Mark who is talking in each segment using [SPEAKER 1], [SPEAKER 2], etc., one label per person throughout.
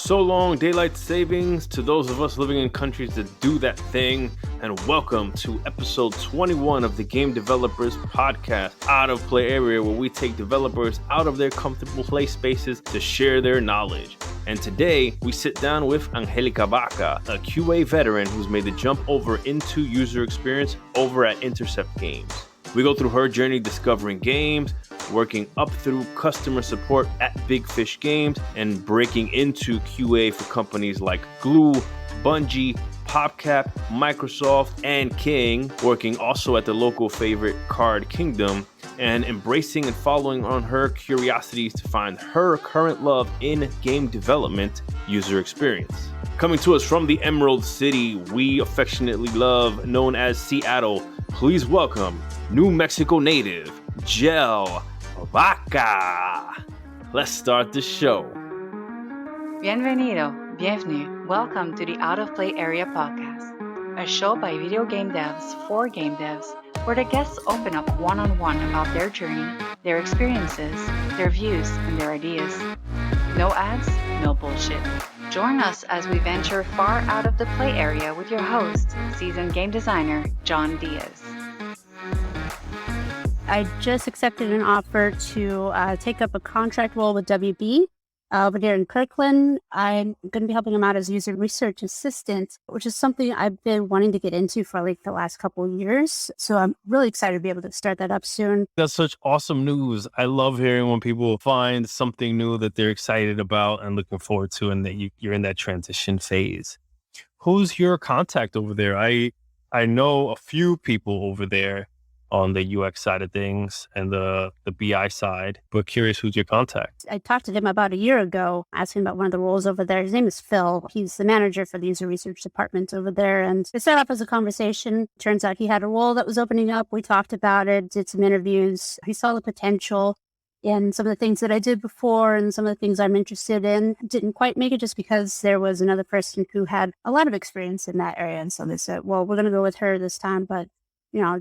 [SPEAKER 1] So long, daylight savings to those of us living in countries that do that thing, and welcome to episode 21 of the Game Developers Podcast, Out of Play Area, where we take developers out of their comfortable play spaces to share their knowledge. And today, we sit down with Angelica Baca, a QA veteran who's made the jump over into user experience over at Intercept Games. We go through her journey discovering games, working up through customer support at Big Fish Games, and breaking into QA for companies like Glue, Bungie, PopCap, Microsoft, and King, working also at the local favorite Card Kingdom, and embracing and following on her curiosities to find her current love in game development user experience. Coming to us from the Emerald City we affectionately love, known as Seattle, please welcome New Mexico native, Angelica Baca. Let's start the show.
[SPEAKER 2] Bienvenue. Welcome to the Out of Play Area Podcast, a show by video game devs for game devs, where the guests open up one-on-one about their journey, their experiences, their views, and their ideas. No ads, no bullshit. Join us as we venture far out of the play area with your host, seasoned game designer, John Diaz.
[SPEAKER 3] I just accepted an offer to take up a contract role with WB over here in Kirkland. I'm going to be helping them out as user research assistant, which is something I've been wanting to get into for like the last couple of years. So I'm really excited to be able to start that up soon.
[SPEAKER 1] That's such awesome news. I love hearing when people find something new that they're excited about and looking forward to, and that you're in that transition phase. Who's your contact over there? I know a few people over there on the UX side of things and the BI side, but curious who's your contact.
[SPEAKER 3] I talked to him about a year ago, asking about one of the roles over there. His name is Phil. He's the manager for the user research department over there. And it started off as a conversation. Turns out he had a role that was opening up. We talked about it, did some interviews. He saw the potential in some of the things that I did before and some of the things I'm interested in. Didn't quite make it just because there was another person who had a lot of experience in that area. And so they said, well, we're going to go with her this time, but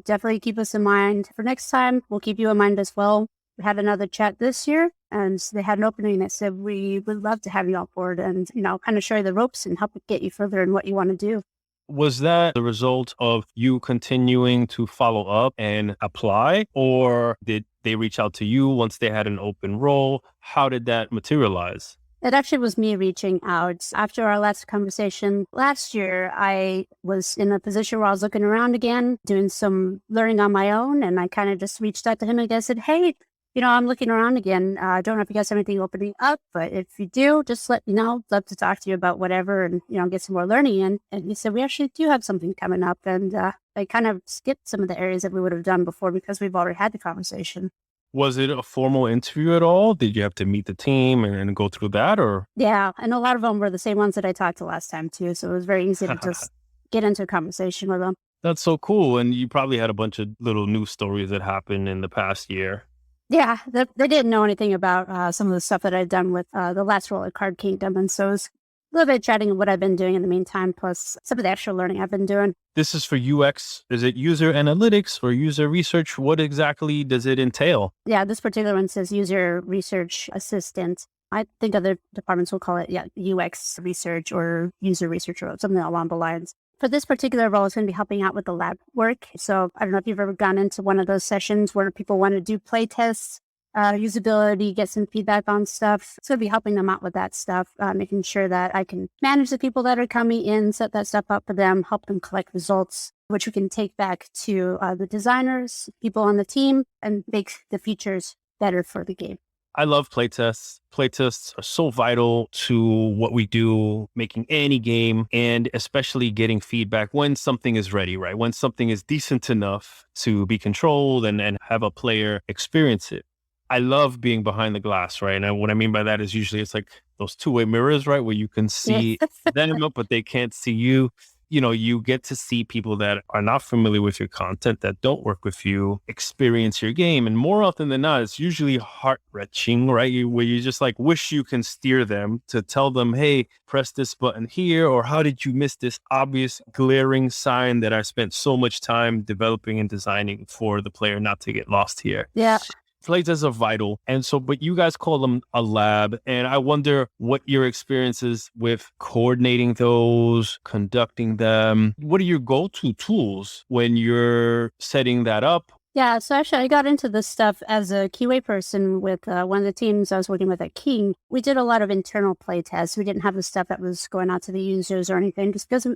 [SPEAKER 3] definitely keep us in mind for next time. We'll keep you in mind as well. We had another chat this year, and they had an opening that said, we would love to have you on board and, kind of show you the ropes and help get you further in what you want to do.
[SPEAKER 1] Was that the result of you continuing to follow up and apply, or did they reach out to you once they had an open role? How did that materialize?
[SPEAKER 3] It actually was me reaching out. After our last conversation last year, I was in a position where I was looking around again, doing some learning on my own. And I kind of just reached out to him and I said, hey, I'm looking around again. I don't know if you guys have anything opening up, but if you do, just let me know. I'd love to talk to you about whatever and, get some more learning in. And he said, we actually do have something coming up. And I kind of skipped some of the areas that we would have done before because we've already had the conversation.
[SPEAKER 1] Was it a formal interview at all? Did you have to meet the team and go through that, or?
[SPEAKER 3] Yeah, and a lot of them were the same ones that I talked to last time too. So it was very easy to just get into a conversation with them.
[SPEAKER 1] That's so cool. And you probably had a bunch of little news stories that happened in the past year.
[SPEAKER 3] Yeah, they didn't know anything about some of the stuff that I'd done with the last role at Card Kingdom. And so it was a little bit chatting of what I've been doing in the meantime, plus some of the extra learning I've been doing.
[SPEAKER 1] This is for UX. Is it user analytics or user research? What exactly does it entail?
[SPEAKER 3] Yeah, this particular one says user research assistant. I think other departments will call it UX research or user research or something along the lines. For this particular role, it's going to be helping out with the lab work. So I don't know if you've ever gone into one of those sessions where people want to do play tests, usability, get some feedback on stuff. It's going to be helping them out with that stuff, making sure that I can manage the people that are coming in, set that stuff up for them, help them collect results, which we can take back to the designers, people on the team, and make the features better for the game.
[SPEAKER 1] I love playtests. Playtests are so vital to what we do, making any game, and especially getting feedback when something is ready, right? When something is decent enough to be controlled and have a player experience it. I love being behind the glass, right? And what I mean by that is usually it's like those two-way mirrors, right? Where you can see them, but they can't see you. You get to see people that are not familiar with your content, that don't work with you, experience your game. And more often than not, it's usually heart-wrenching, right? Where you just like wish you can steer them to tell them, hey, press this button here, or how did you miss this obvious glaring sign that I spent so much time developing and designing for the player not to get lost here?
[SPEAKER 3] Yeah.
[SPEAKER 1] playtests are vital. And so, but you guys call them a lab. And I wonder what your experience is with coordinating those, conducting them. What are your go-to tools when you're setting that up?
[SPEAKER 3] Yeah, so actually I got into this stuff as a QA person with one of the teams I was working with at King. We did a lot of internal play tests. We didn't have the stuff that was going out to the users or anything just because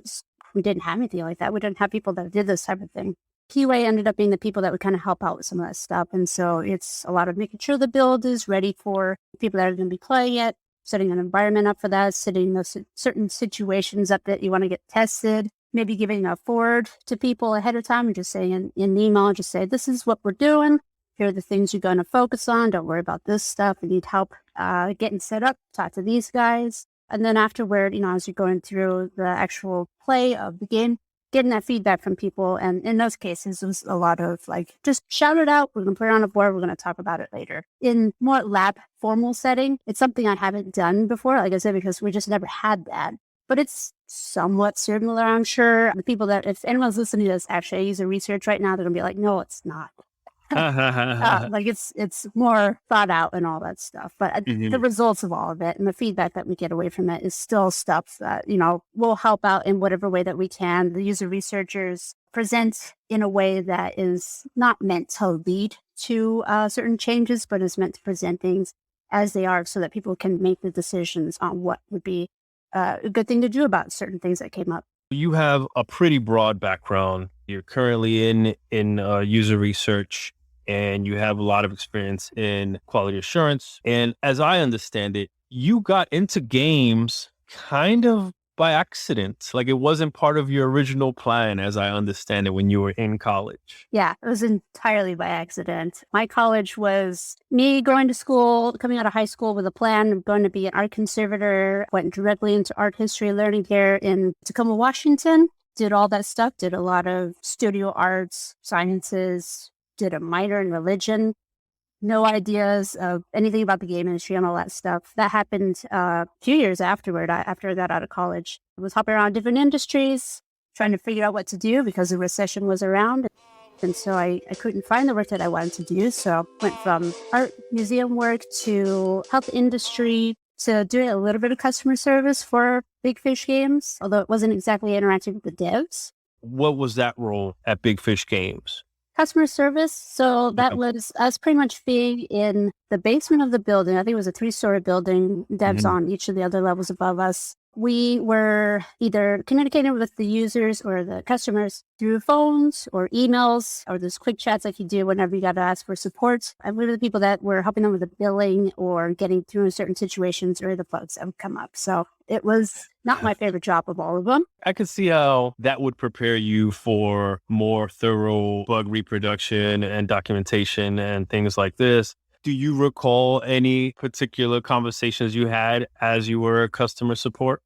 [SPEAKER 3] we didn't have anything like that. We didn't have people that did this type of thing. QA ended up being the people that would kind of help out with some of that stuff. And so it's a lot of making sure the build is ready for people that are going to be playing it, setting an environment up for that, setting those certain situations up that you want to get tested. Maybe giving a forward to people ahead of time and just saying in the email, just say, this is what we're doing. Here are the things you're going to focus on. Don't worry about this stuff. We need help getting set up. Talk to these guys. And then afterward, as you're going through the actual play of the game, getting that feedback from people. And in those cases, it was a lot of just shout it out. We're going to put it on a board. We're going to talk about it later. In more lab formal setting, it's something I haven't done before, like I said, because we just never had that. But it's somewhat similar, I'm sure. The people that, if anyone's listening to this, actually user research right now, they're going to be like, no, it's not. It's more thought out and all that stuff. But the results of all of it and the feedback that we get away from it is still stuff that, will help out in whatever way that we can. The user researchers present in a way that is not meant to lead to certain changes, but is meant to present things as they are so that people can make the decisions on what would be a good thing to do about certain things that came up.
[SPEAKER 1] You have a pretty broad background. You're currently in user research, and you have a lot of experience in quality assurance. And as I understand it, you got into games kind of by accident. Like, it wasn't part of your original plan, as I understand it, when you were in college.
[SPEAKER 3] Yeah, it was entirely by accident. My college was me going to school, coming out of high school with a plan of going to be an art conservator, went directly into art history learning here in Tacoma, Washington, did all that stuff, did a lot of studio arts, sciences, did a minor in religion. No ideas of anything about the game industry and all that stuff. That happened a few years afterward, after I got out of college. I was hopping around different industries, trying to figure out what to do because the recession was around. And so I couldn't find the work that I wanted to do. So I went from art museum work to health industry to doing a little bit of customer service for Big Fish Games, although it wasn't exactly interacting with the devs.
[SPEAKER 1] What was that role at Big Fish Games?
[SPEAKER 3] Customer service. So that was us pretty much being in the basement of the building. I think it was a 3-story building, devs on each of the other levels above us. We were either communicating with the users or the customers through phones or emails or those quick chats like you do whenever you got to ask for support. And we were the people that were helping them with the billing or getting through certain situations or the bugs that would come up. So it was not my favorite job of all of them.
[SPEAKER 1] I could see how that would prepare you for more thorough bug reproduction and documentation and things like this. Do you recall any particular conversations you had as you were customer support?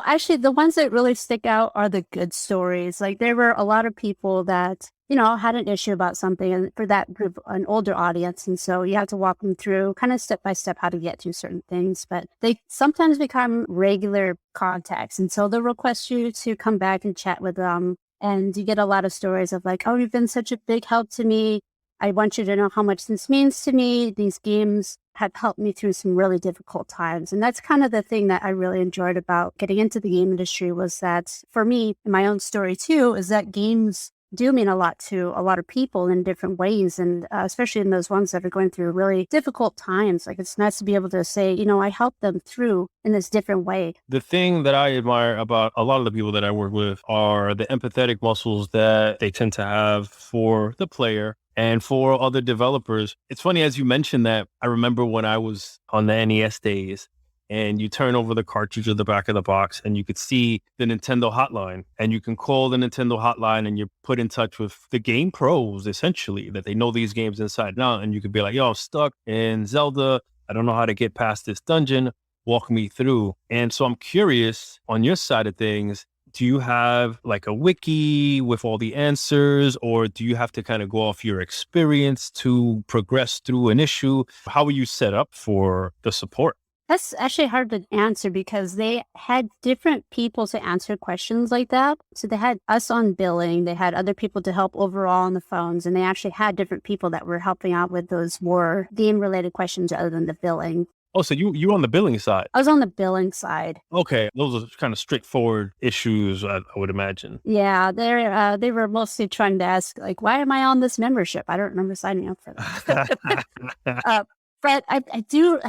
[SPEAKER 3] Actually, the ones that really stick out are the good stories. Like, there were a lot of people that, had an issue about something, and for that group, an older audience. And so you have to walk them through kind of step by step how to get through certain things. But they sometimes become regular contacts. And so they'll request you to come back and chat with them. And you get a lot of stories of like, oh, you've been such a big help to me. I want you to know how much this means to me. These games have helped me through some really difficult times. And that's kind of the thing that I really enjoyed about getting into the game industry, was that for me, in my own story too, is that games do mean a lot to a lot of people in different ways. And especially in those ones that are going through really difficult times. Like, it's nice to be able to say, I helped them through in this different way.
[SPEAKER 1] The thing that I admire about a lot of the people that I work with are the empathetic muscles that they tend to have for the player and for other developers. It's funny, as you mentioned that, I remember when I was on the NES days, and you turn over the cartridge at the back of the box and you could see the Nintendo hotline, and you can call the Nintendo hotline and you're put in touch with the game pros, essentially, that they know these games inside and out. And you could be like, yo, I'm stuck in Zelda. I don't know how to get past this dungeon. Walk me through. And so I'm curious, on your side of things, do you have like a wiki with all the answers, or do you have to kind of go off your experience to progress through an issue? How are you set up for the support?
[SPEAKER 3] That's actually hard to answer because they had different people to answer questions like that. So they had us on billing, they had other people to help overall on the phones, and they actually had different people that were helping out with those more game-related questions other than the billing.
[SPEAKER 1] Oh, so you on the billing side.
[SPEAKER 3] I was on the billing side.
[SPEAKER 1] Okay, those are kind of straightforward issues, I would imagine.
[SPEAKER 3] Yeah, they were mostly trying to ask, like, why am I on this membership? I don't remember signing up for that. But I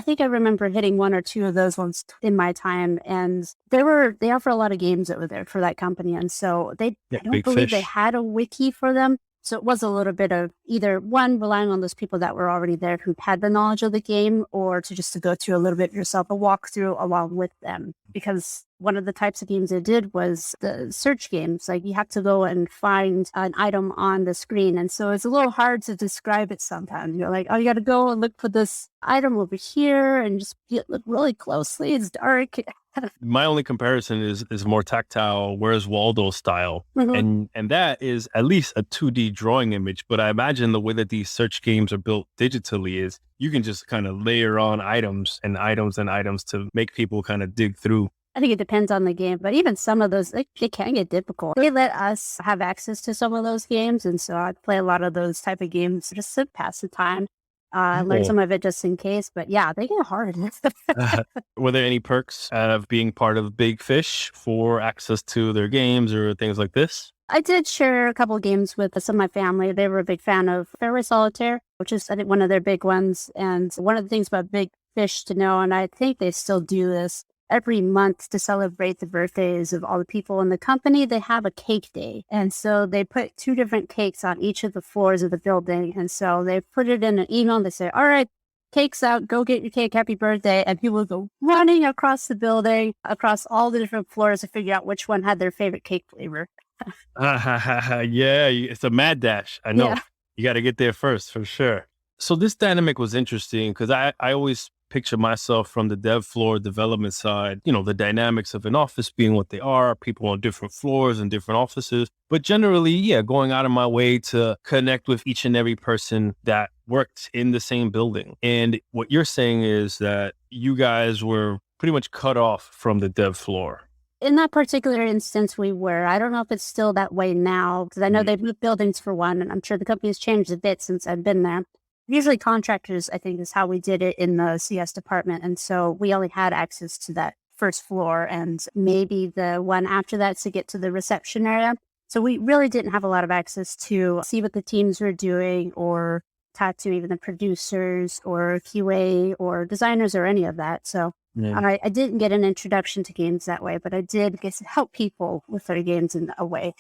[SPEAKER 3] think I remember hitting one or two of those ones in my time, and they offer a lot of games over there for that company, and so I don't
[SPEAKER 1] Big
[SPEAKER 3] believe they
[SPEAKER 1] fish.
[SPEAKER 3] had a wiki for them. So it was a little bit of either one, relying on those people that were already there who had the knowledge of the game, or to go through a little bit yourself, a walkthrough along with them. Because one of the types of games they did was the search games. Like you have to go and find an item on the screen. And so it's a little hard to describe it sometimes. You're like, oh, you got to go and look for this item over here and just look really closely. It's dark.
[SPEAKER 1] My only comparison is more tactile, Where's Waldo style.
[SPEAKER 3] Mhm.
[SPEAKER 1] And that is at least a 2D drawing image. But I imagine the way that these search games are built digitally is you can just kind of layer on items and items and items to make people kind of dig through.
[SPEAKER 3] I think it depends on the game, but even some of those, they can get difficult. They let us have access to some of those games, and so I play a lot of those type of games just to pass the time. Learn
[SPEAKER 1] Cool.
[SPEAKER 3] some of it just in case, but yeah, they get hard.
[SPEAKER 1] Were there any perks of being part of Big Fish for access to their games or things like this?
[SPEAKER 3] I did share a couple of games with some of my family. They were a big fan of Fairway Solitaire, which is, I think, one of their big ones. And one of the things about Big Fish to know, and I think they still do this, every month to celebrate the birthdays of all the people in the company, they have a cake day. And so they put 2 different cakes on each of the floors of the building. And so they put it in an email. They say, all right, cake's out, go get your cake, happy birthday. And people go running across the building, across all the different floors to figure out which one had their favorite cake flavor.
[SPEAKER 1] Yeah, it's a mad dash. I know.
[SPEAKER 3] Yeah.
[SPEAKER 1] You got to get there first for sure. So this dynamic was interesting because I always picture myself from the dev floor development side, the dynamics of an office being what they are, people on different floors and different offices. But generally, yeah, going out of my way to connect with each and every person that worked in the same building. And what you're saying is that you guys were pretty much cut off from the dev floor.
[SPEAKER 3] In that particular instance, we were. I don't know if it's still that way now, because I know they've moved buildings for one, and I'm sure the company's changed a bit since I've been there. Usually contractors, I think, is how we did it in the CS department. And so we only had access to that first floor and maybe the one after that to get to the reception area. So we really didn't have a lot of access to see what the teams were doing or talk to even the producers or QA or designers or any of that. So
[SPEAKER 1] Yeah.
[SPEAKER 3] I didn't get an introduction to games that way, but I did get to help people with their games in a way.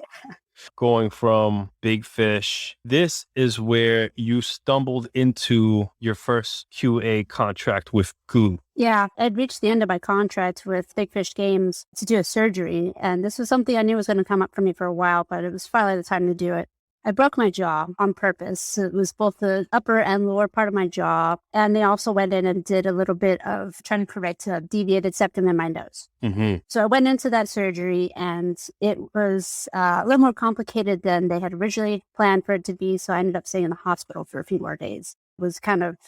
[SPEAKER 1] Going from Big Fish, this is where you stumbled into your first QA contract with Goo.
[SPEAKER 3] Yeah, I'd reached the end of my contract with Big Fish Games to do a surgery, and this was something I knew was going to come up for me for a while, but it was finally the time to do it. I broke my jaw on purpose. It was both the upper and lower part of my jaw. And they also went in and did a little bit of trying to correct a deviated septum in my nose.
[SPEAKER 1] Mm-hmm.
[SPEAKER 3] So I went into that surgery and it was a little more complicated than they had originally planned for it to be. So I ended up staying in the hospital for a few more days. It was kind of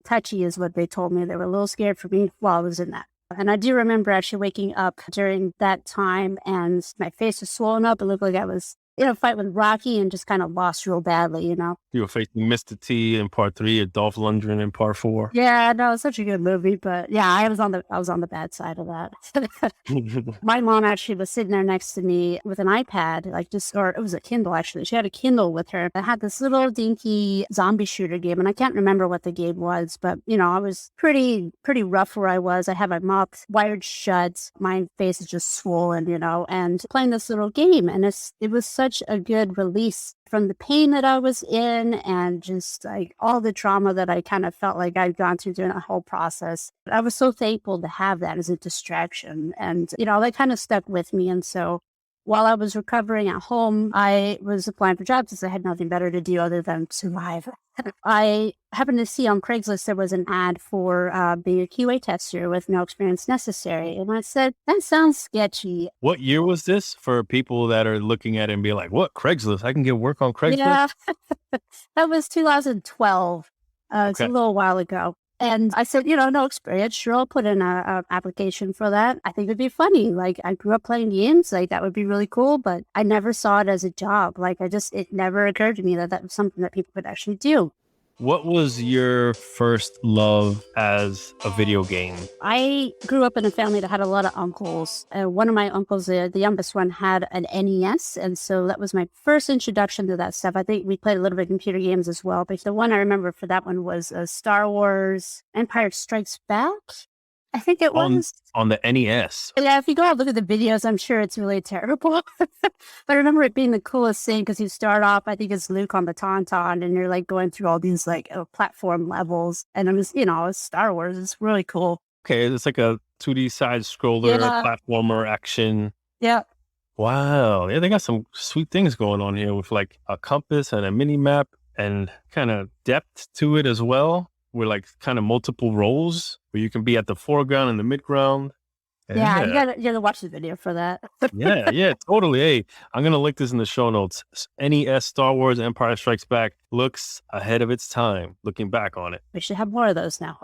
[SPEAKER 3] touchy is what they told me. They were a little scared for me while I was in that. And I do remember actually waking up during that time and my face was swollen up. It looked like I was fight with Rocky and just kind of lost real badly,
[SPEAKER 1] You were facing Mr. T in part 3 or Dolph Lundgren in part 4.
[SPEAKER 3] Yeah, no, it's such a good movie, but yeah, I was on the bad side of that. My mom actually was sitting there next to me with an iPad, or it was a Kindle actually. She had a Kindle with her. I had this little dinky zombie shooter game, and I can't remember what the game was, but I was pretty rough where I was. I had my mouth wired shut, my face is just swollen, and playing this little game, and it was such a good release from the pain that I was in and just like all the trauma that I kind of felt like I'd gone through during that whole process. I was so thankful to have that as a distraction. And, that kind of stuck with me. And so while I was recovering at home, I was applying for jobs because I had nothing better to do other than survive. I happened to see on Craigslist there was an ad for being a QA tester with no experience necessary. And I said, that sounds sketchy.
[SPEAKER 1] What year was this for people that are looking at it and be like, what, Craigslist? I can get work on Craigslist?
[SPEAKER 3] Yeah, that was 2012. It's a little while ago. And I said, no experience. Sure, I'll put in a application for that. I think it'd be funny. Like, I grew up playing games. Like, that would be really cool. But I never saw it as a job. Like, it never occurred to me that was something that people could actually do.
[SPEAKER 1] What was your first love as a video game?
[SPEAKER 3] I grew up in a family that had a lot of uncles. One of my uncles, the youngest one, had an NES. And so that was my first introduction to that stuff. I think we played a little bit of computer games as well. But the one I remember for that one was Star Wars Empire Strikes Back. I think it was.
[SPEAKER 1] On the NES.
[SPEAKER 3] Yeah, if you go out and look at the videos, I'm sure it's really terrible. But I remember it being the coolest thing because you start off, I think it's Luke on the Tauntaun, and you're like going through all these like platform levels. And it was, it's Star Wars. It's really cool.
[SPEAKER 1] Okay, it's like a 2D side scroller, platformer action.
[SPEAKER 3] Yeah.
[SPEAKER 1] Wow. Yeah, they got some sweet things going on here with like a compass and a mini map and kind of depth to it as well. With like kind of multiple roles where you can be at the foreground and the midground.
[SPEAKER 3] Yeah, you gotta watch the video for that.
[SPEAKER 1] yeah, totally. Hey, I'm going to link this in the show notes. NES Star Wars Empire Strikes Back looks ahead of its time, looking back on it.
[SPEAKER 3] We should have more of those now.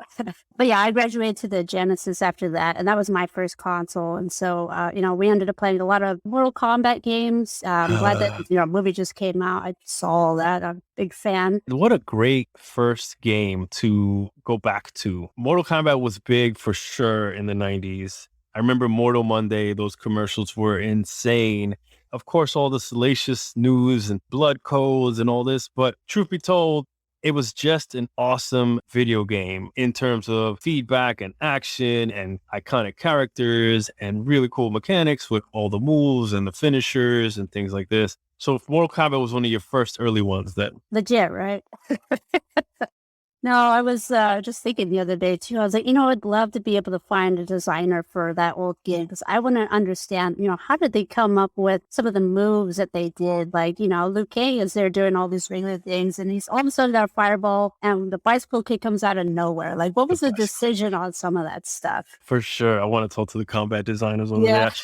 [SPEAKER 3] But yeah, I graduated to the Genesis after that, and that was my first console. And so, we ended up playing a lot of Mortal Kombat games. I'm glad that, a movie just came out. I saw all that. I'm a big fan.
[SPEAKER 1] What a great first game to go back to. Mortal Kombat was big for sure in the 90s. I remember Mortal Monday, those commercials were insane. Of course, all the salacious news and blood codes and all this, but truth be told, it was just an awesome video game in terms of feedback and action and iconic characters and really cool mechanics with all the moves and the finishers and things like this. So if Mortal Kombat was one of your first early ones then.
[SPEAKER 3] Legit, right? No, I was just thinking the other day, too. I was like, I'd love to be able to find a designer for that old game because I want to understand, how did they come up with some of the moves that they did? Like, Liu Kang is there doing all these regular things and he's all of a sudden got a fireball and the bicycle kick comes out of nowhere. Like, what was the decision on some of that stuff?
[SPEAKER 1] For sure. I want to talk to the combat designers on that.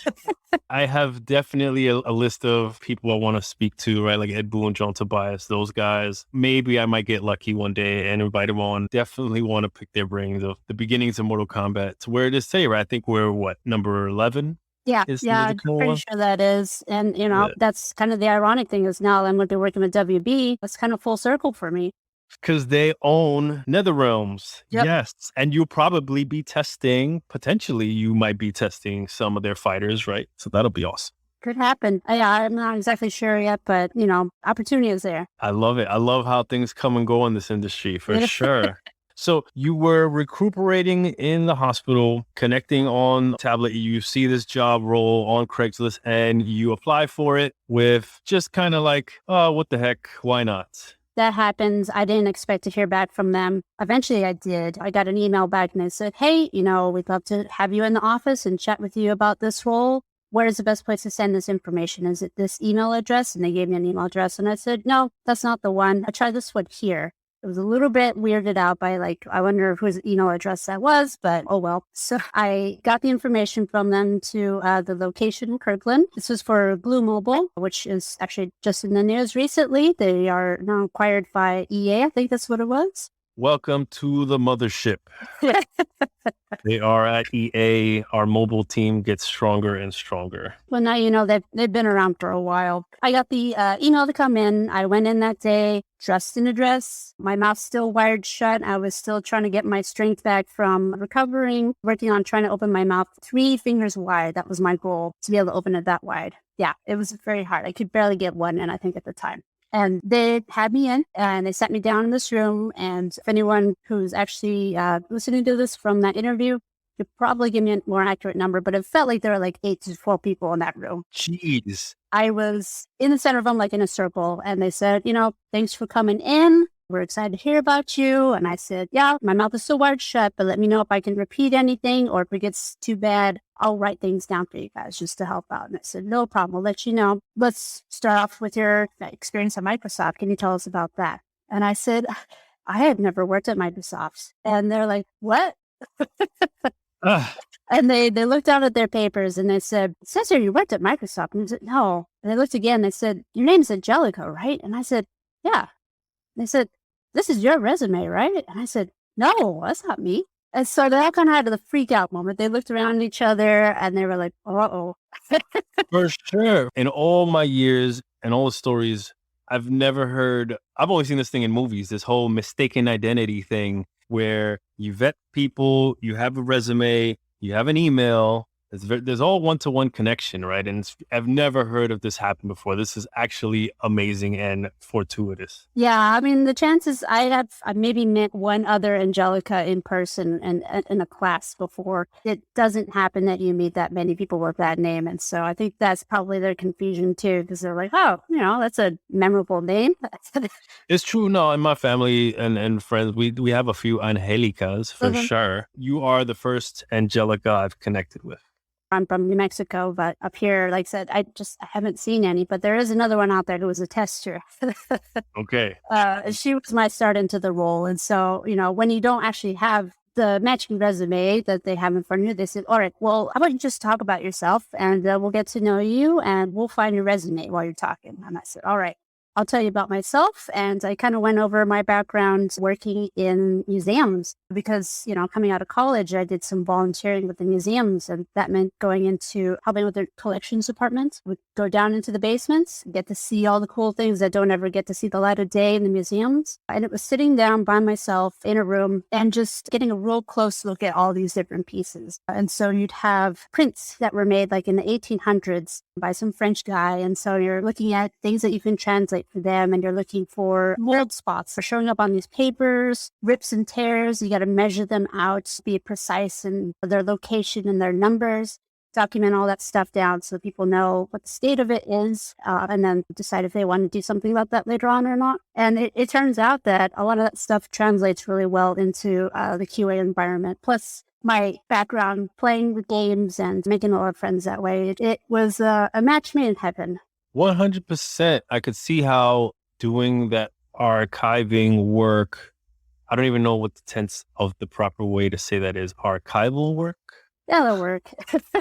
[SPEAKER 1] I have definitely a list of people I want to speak to, right? Like Ed Boon, John Tobias, those guys. Maybe I might get lucky one day and invite them on. Definitely want to pick their brains of the beginnings of Mortal Kombat to where it is today, right? I think we're number 11?
[SPEAKER 3] Yeah, I'm pretty sure that is. And, that's kind of the ironic thing is now I'm going to be working with WB. That's kind of full circle for me.
[SPEAKER 1] Because they own NetherRealms.
[SPEAKER 3] Yep.
[SPEAKER 1] Yes. And you'll probably be potentially you might be testing some of their fighters, right? So that'll be awesome.
[SPEAKER 3] Could happen. Yeah, I'm not exactly sure yet, but, opportunity is there.
[SPEAKER 1] I love it. I love how things come and go in this industry for sure. So you were recuperating in the hospital, connecting on tablet. You see this job role on Craigslist and you apply for it with just kind of like, oh, what the heck? Why not?
[SPEAKER 3] That happens. I didn't expect to hear back from them. Eventually I did. I got an email back and they said, hey, we'd love to have you in the office and chat with you about this role. Where is the best place to send this information? Is it this email address? And they gave me an email address. And I said, no, that's not the one. I tried this one here. It was a little bit weirded out by I wonder whose email address that was, but oh well. So I got the information from them to the location in Kirkland. This was for Blue Mobile, which is actually just in the news recently. They are now acquired by EA. I think that's what it was.
[SPEAKER 1] Welcome to the mothership. They are at EA. Our mobile team gets stronger and stronger.
[SPEAKER 3] Well, now they've been around for a while. I got the email to come in. I went in that day dressed in a dress. My mouth still wired shut. I was still trying to get my strength back from recovering, working on trying to open my mouth 3 fingers wide. That was my goal, to be able to open it that wide. Yeah, it was very hard. I could barely get one in, I think, at the time. And they had me in and they sat me down in this room. And if anyone who's actually listening to this from that interview could probably give me a more accurate number, but it felt like there were 8 to 12 people in that room.
[SPEAKER 1] Jeez.
[SPEAKER 3] I was in the center of them, in a circle. And they said, thanks for coming in. We're excited to hear about you. And I said, yeah, my mouth is still wired shut, but let me know if I can repeat anything or if it gets too bad, I'll write things down for you guys just to help out. And I said, no problem. I'll let you know. Let's start off with your experience at Microsoft. Can you tell us about that? And I said, I have never worked at Microsoft. And they're like, what? And they looked down at their papers and they said, it says here you worked at Microsoft. And I said, no. And they looked again. They said, your name's Angelica, right? And I said, yeah. They said, this is your resume, right? And I said, no, that's not me. And so they all kind of had the freak out moment. They looked around at each other and they were like, uh-oh.
[SPEAKER 1] For sure. In all my years and all the stories, I've only seen this thing in movies, this whole mistaken identity thing where you vet people, you have a resume, you have an email. There's all one-to-one connection, right? And I've never heard of this happen before. This is actually amazing and fortuitous.
[SPEAKER 3] Yeah, I mean, the chances I maybe met one other Angelica in person and in a class before. It doesn't happen that you meet that many people with that name. And so I think that's probably their confusion too, because they're like, oh, that's a memorable name.
[SPEAKER 1] It's true. No, in my family and friends, we have a few Angelicas for
[SPEAKER 3] Mhm.
[SPEAKER 1] sure. You are the first Angelica I've connected with.
[SPEAKER 3] I'm from New Mexico, but up here, like I said, I haven't seen any, but there is another one out there who was a tester.
[SPEAKER 1] Okay.
[SPEAKER 3] She was my start into the role. And so, when you don't actually have the matching resume that they have in front of you, they said, all right, well, how about you just talk about yourself and we'll get to know you and we'll find your resume while you're talking. And I said, all right. I'll tell you about myself. And I kind of went over my background working in museums because, coming out of college, I did some volunteering with the museums. And that meant going into helping with their collections department. We'd go down into the basements, get to see all the cool things that don't ever get to see the light of day in the museums. And it was sitting down by myself in a room and just getting a real close look at all these different pieces. And so you'd have prints that were made like in the 1800s by some French guy. And so you're looking at things that you can translate for them and you're looking for mold spots for showing up on these papers, rips and tears. You got to measure them out, be precise in their location and their numbers, document all that stuff down so people know what the state of it is, and then decide if they want to do something about that later on or not. And it turns out that a lot of that stuff translates really well into the QA environment. Plus, my background playing with games and making a lot of friends that way, it was a match made in heaven.
[SPEAKER 1] 100%. I could see how doing that archiving work, I don't even know what the tense of the proper way to say that is. Archival work?
[SPEAKER 3] Yeah, that'll work.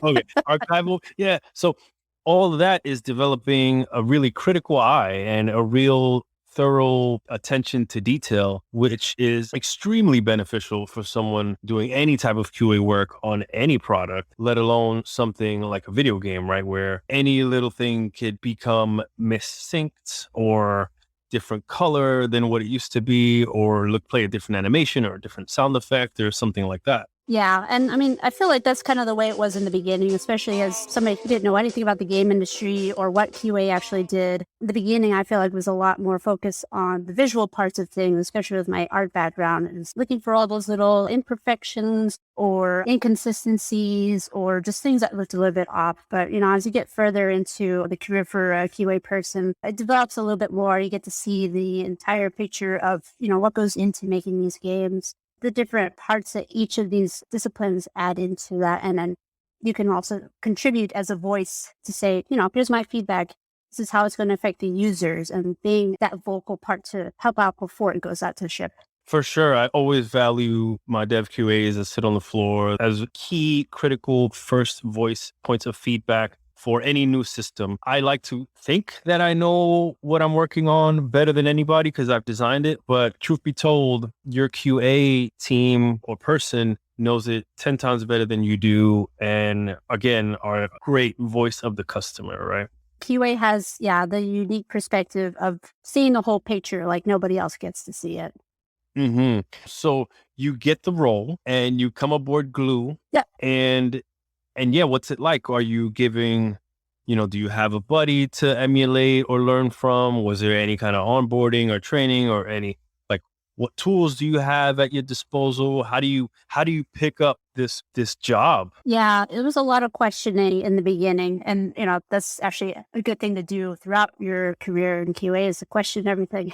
[SPEAKER 1] Okay. Archival. Yeah. So all of that is developing a really critical eye and a real thorough attention to detail, which is extremely beneficial for someone doing any type of QA work on any product, let alone something like a video game, right? Where any little thing could become missynced or different color than what it used to be, or play a different animation or a different sound effect or something like that.
[SPEAKER 3] Yeah, and I mean, I feel like that's kind of the way it was in the beginning, especially as somebody who didn't know anything about the game industry or what QA actually did. In the beginning, I feel like was a lot more focused on the visual parts of things, especially with my art background, is looking for all those little imperfections or inconsistencies or just things that looked a little bit off. But, as you get further into the career for a QA person, it develops a little bit more. You get to see the entire picture of, what goes into making these games, the different parts that each of these disciplines add into that. And then you can also contribute as a voice to say, here's my feedback. This is how it's going to affect the users, and being that vocal part to help out before it goes out to ship.
[SPEAKER 1] For sure. I always value my dev QAs that sit on the floor as key, critical first voice points of feedback for any new system. I like to think that I know what I'm working on better than anybody because I've designed it. But truth be told, your QA team or person knows it 10 times better than you do. And again, are a great voice of the customer, right?
[SPEAKER 3] QA has, the unique perspective of seeing the whole picture like nobody else gets to see it.
[SPEAKER 1] Mm-hmm. So you get the role and you come aboard Glue.
[SPEAKER 3] Yeah.
[SPEAKER 1] And yeah, what's it like? Are you giving, do you have a buddy to emulate or learn from? Was there any kind of onboarding or training or any, what tools do you have at your disposal? How do you pick up this job?
[SPEAKER 3] Yeah, it was a lot of questioning in the beginning. And, that's actually a good thing to do throughout your career in QA is to question everything,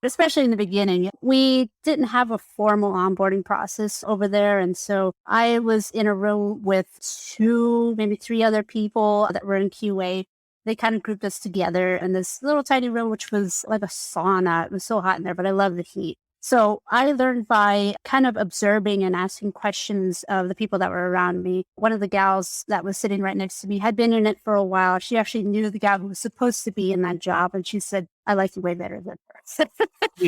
[SPEAKER 3] especially in the beginning. We didn't have a formal onboarding process over there. And so I was in a room with 2, maybe 3 other people that were in QA. They kind of grouped us together in this little tiny room, which was like a sauna. It was so hot in there, but I love the heat. So I learned by kind of observing and asking questions of the people that were around me. One of the gals that was sitting right next to me had been in it for a while. She actually knew the guy who was supposed to be in that job. And she said, I like you way better than her.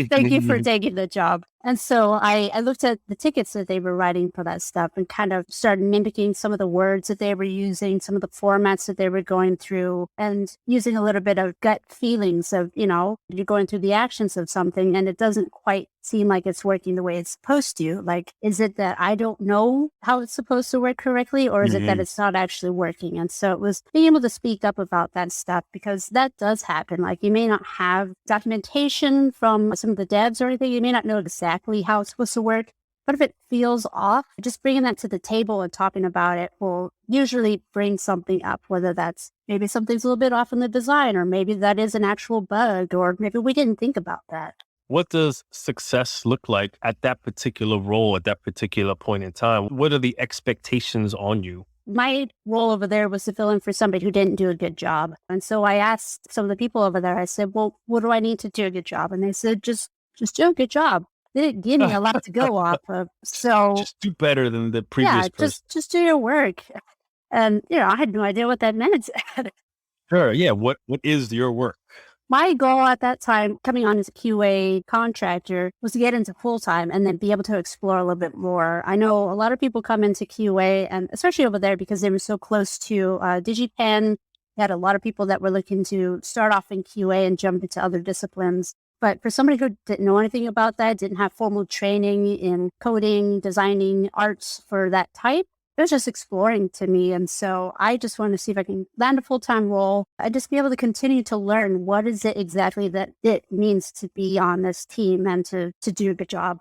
[SPEAKER 3] Thank you for taking the job. And so I looked at the tickets that they were writing for that stuff and kind of started mimicking some of the words that they were using, some of the formats that they were going through, and using a little bit of gut feelings of, you're going through the actions of something and it doesn't quite seem like it's working the way it's supposed to. Like, is it that I don't know how it's supposed to work correctly, or is it that it's not actually working? And so it was being able to speak up about that stuff, because that does happen. Like, you may not have documentation from some of the devs or anything. You may not know exactly how it's supposed to work. But if it feels off, just bringing that to the table and talking about it will usually bring something up, whether that's maybe something's a little bit off in the design, or maybe that is an actual bug, or maybe we didn't think about that.
[SPEAKER 1] What does success look like at that particular role, at that particular point in time? What are the expectations on you?
[SPEAKER 3] My role over there was to fill in for somebody who didn't do a good job. And so I asked some of the people over there, I said, well, what do I need to do a good job? And they said, just do a good job. They didn't give me a lot to go off of. So
[SPEAKER 1] just do better than the previous person.
[SPEAKER 3] Just do your work. And, I had no idea what that meant.
[SPEAKER 1] Sure. Yeah. What is your work?
[SPEAKER 3] My goal at that time, coming on as a QA contractor, was to get into full-time and then be able to explore a little bit more. I know a lot of people come into QA, and especially over there because they were so close to DigiPen. They had a lot of people that were looking to start off in QA and jump into other disciplines. But for somebody who didn't know anything about that, didn't have formal training in coding, designing, arts for that type, it was just exploring to me. And so I just wanted to see if I can land a full-time role. I'd just be able to continue to learn what is it exactly that it means to be on this team and to do a good job.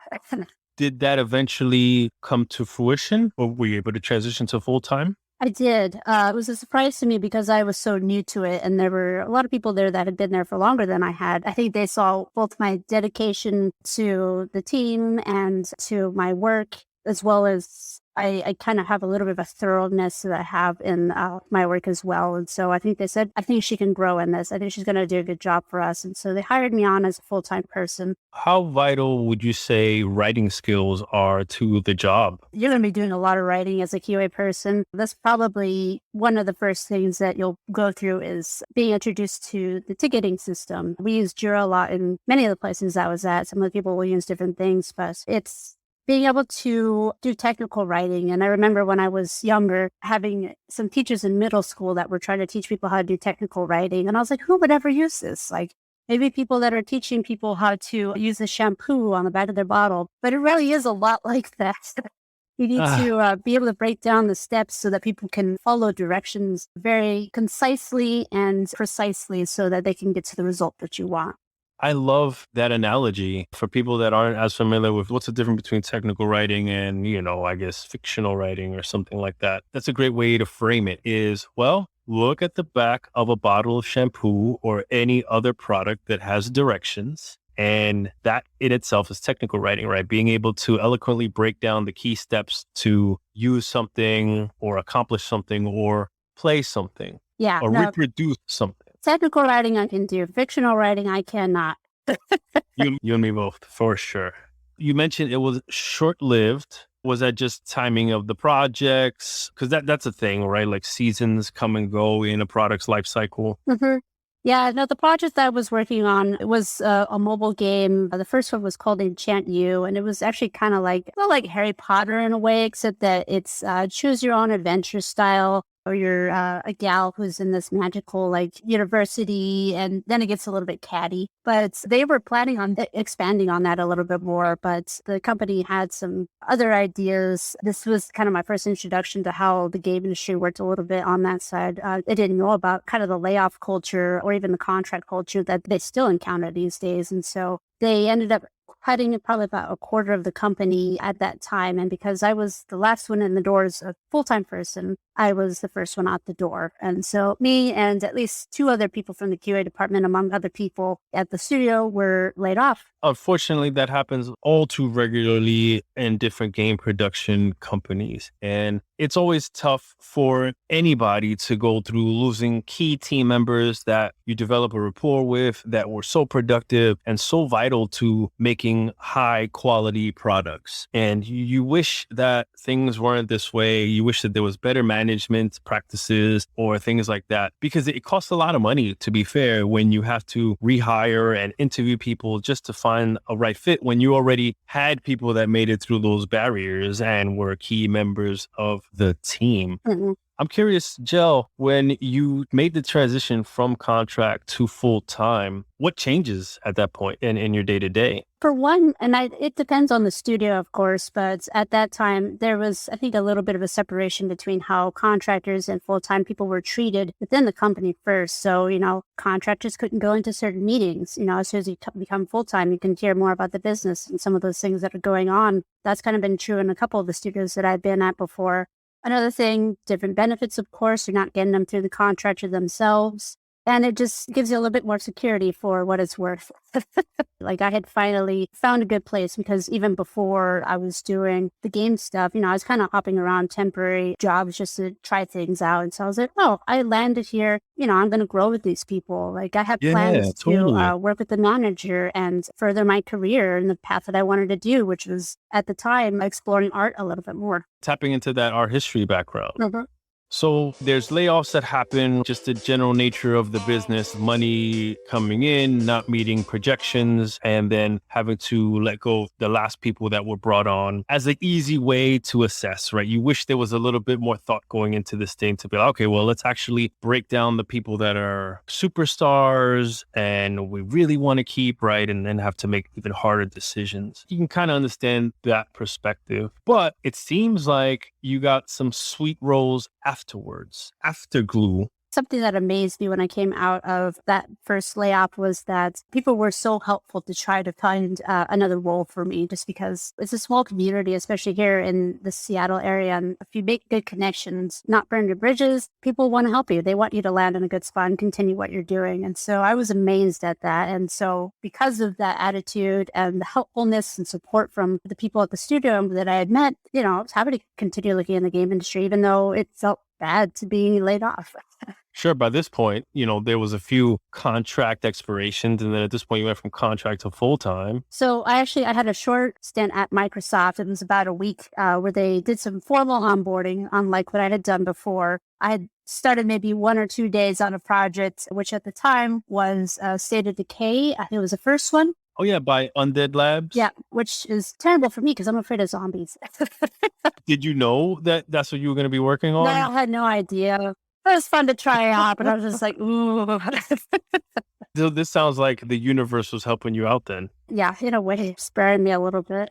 [SPEAKER 1] Did that eventually come to fruition, or were you able to transition to full-time?
[SPEAKER 3] I did. It was a surprise to me because I was so new to it. And there were a lot of people there that had been there for longer than I had. I think they saw both my dedication to the team and to my work, as well as I kind of have a little bit of a thoroughness that I have in my work as well. And so I think they said, I think she can grow in this. I think she's going to do a good job for us. And so they hired me on as a full-time person.
[SPEAKER 1] How vital would you say writing skills are to the job?
[SPEAKER 3] You're going to be doing a lot of writing as a QA person. That's probably one of the first things that you'll go through is being introduced to the ticketing system. We use Jira a lot in many of the places I was at. Some of the people will use different things, but it's being able to do technical writing. And I remember when I was younger, having some teachers in middle school that were trying to teach people how to do technical writing. And I was like, who would ever use this? Like, maybe people that are teaching people how to use the shampoo on the back of their bottle. But it really is a lot like that. You need to be able to break down the steps so that people can follow directions very concisely and precisely so that they can get to the result that you want.
[SPEAKER 1] I love that analogy for people that aren't as familiar with what's the difference between technical writing and, I guess fictional writing or something like that. That's a great way to frame it is, well, look at the back of a bottle of shampoo or any other product that has directions. And that in itself is technical writing, right? Being able to eloquently break down the key steps to use something or accomplish something or play something or reproduce something.
[SPEAKER 3] Technical writing I can do. Fictional writing I cannot.
[SPEAKER 1] you and me both, for sure. You mentioned it was short-lived. Was that just timing of the projects? Because that's a thing, right? Like seasons come and go in a product's life cycle.
[SPEAKER 3] Mm-hmm. Yeah, no, the project that I was working on, it was a mobile game. The first one was called Enchant You, and it was actually kind of like Harry Potter in a way, except that it's choose your own adventure style. Or you're a gal who's in this magical university, and then it gets a little bit catty. But they were planning on expanding on that a little bit more, but the company had some other ideas. This was kind of my first introduction to how the game industry worked a little bit on that side. I didn't know about kind of the layoff culture or even the contract culture that they still encounter these days. And so they ended up cutting probably about a quarter of the company at that time. And because I was the last one in the door as a full-time person, I was the first one out the door. And so me and at least two other people from the QA department, among other people at the studio, were laid off.
[SPEAKER 1] Unfortunately, that happens all too regularly in different game production companies. And it's always tough for anybody to go through losing key team members that you develop a rapport with, that were so productive and so vital to making high quality products. And you wish that things weren't this way. You wish that there was better management management practices or things like that? Because it costs a lot of money, to be fair, when you have to rehire and interview people just to find a right fit when you already had people that made it through those barriers and were key members of the team.
[SPEAKER 3] Mhm.
[SPEAKER 1] I'm curious, Jel, when you made the transition from contract to full time, what changes at that point in your day to day?
[SPEAKER 3] For one, and it depends on the studio, of course, but at that time, there was, I think, a little bit of a separation between how contractors and full-time people were treated within the company first. So, contractors couldn't go into certain meetings. As soon as you become full-time, you can hear more about the business and some of those things that are going on. That's kind of been true in a couple of the studios that I've been at before. Another thing, different benefits, of course. You're not getting them through the contractor themselves. And it just gives you a little bit more security for what it's worth. Like I had finally found a good place because even before I was doing the game stuff, I was kind of hopping around temporary jobs just to try things out. And so I was like, oh, I landed here. I'm going to grow with these people. Like I have plans
[SPEAKER 1] totally.
[SPEAKER 3] to work with the manager and further my career in the path that I wanted to do, which was at the time exploring art a little bit more.
[SPEAKER 1] Tapping into that art history background.
[SPEAKER 3] Mm-hmm.
[SPEAKER 1] So there's layoffs that happen, just the general nature of the business, money coming in, not meeting projections, and then having to let go of the last people that were brought on as an easy way to assess, right? You wish there was a little bit more thought going into this thing to be like, okay, well, let's actually break down the people that are superstars and we really want to keep, right? And then have to make even harder decisions. You can kind of understand that perspective, but it seems like you got some sweet roles afterwards, after Glue.
[SPEAKER 3] Something that amazed me when I came out of that first layoff was that people were so helpful to try to find another role for me, just because it's a small community, especially here in the Seattle area. And if you make good connections, not burn your bridges, people want to help you. They want you to land in a good spot and continue what you're doing. And so I was amazed at that. And so because of that attitude and the helpfulness and support from the people at the studio that I had met, I was happy to continue looking in the game industry, even though it felt bad to be laid off.
[SPEAKER 1] Sure, by this point, there was a few contract expirations, and then at this point you went from contract to full-time.
[SPEAKER 3] So I had a short stint at Microsoft. It was about a week where they did some formal onboarding, unlike what I had done before. I had started maybe 1 or 2 days on a project, which at the time was State of Decay. I think it was the first one.
[SPEAKER 1] Oh yeah, by Undead Labs?
[SPEAKER 3] Yeah, which is terrible for me because I'm afraid of zombies.
[SPEAKER 1] Did you know that that's what you were going to be working on?
[SPEAKER 3] No, I had no idea. It was fun to try out, but I was just like, ooh.
[SPEAKER 1] So this sounds like the universe was helping you out then.
[SPEAKER 3] Yeah, in a way, sparing me a little bit.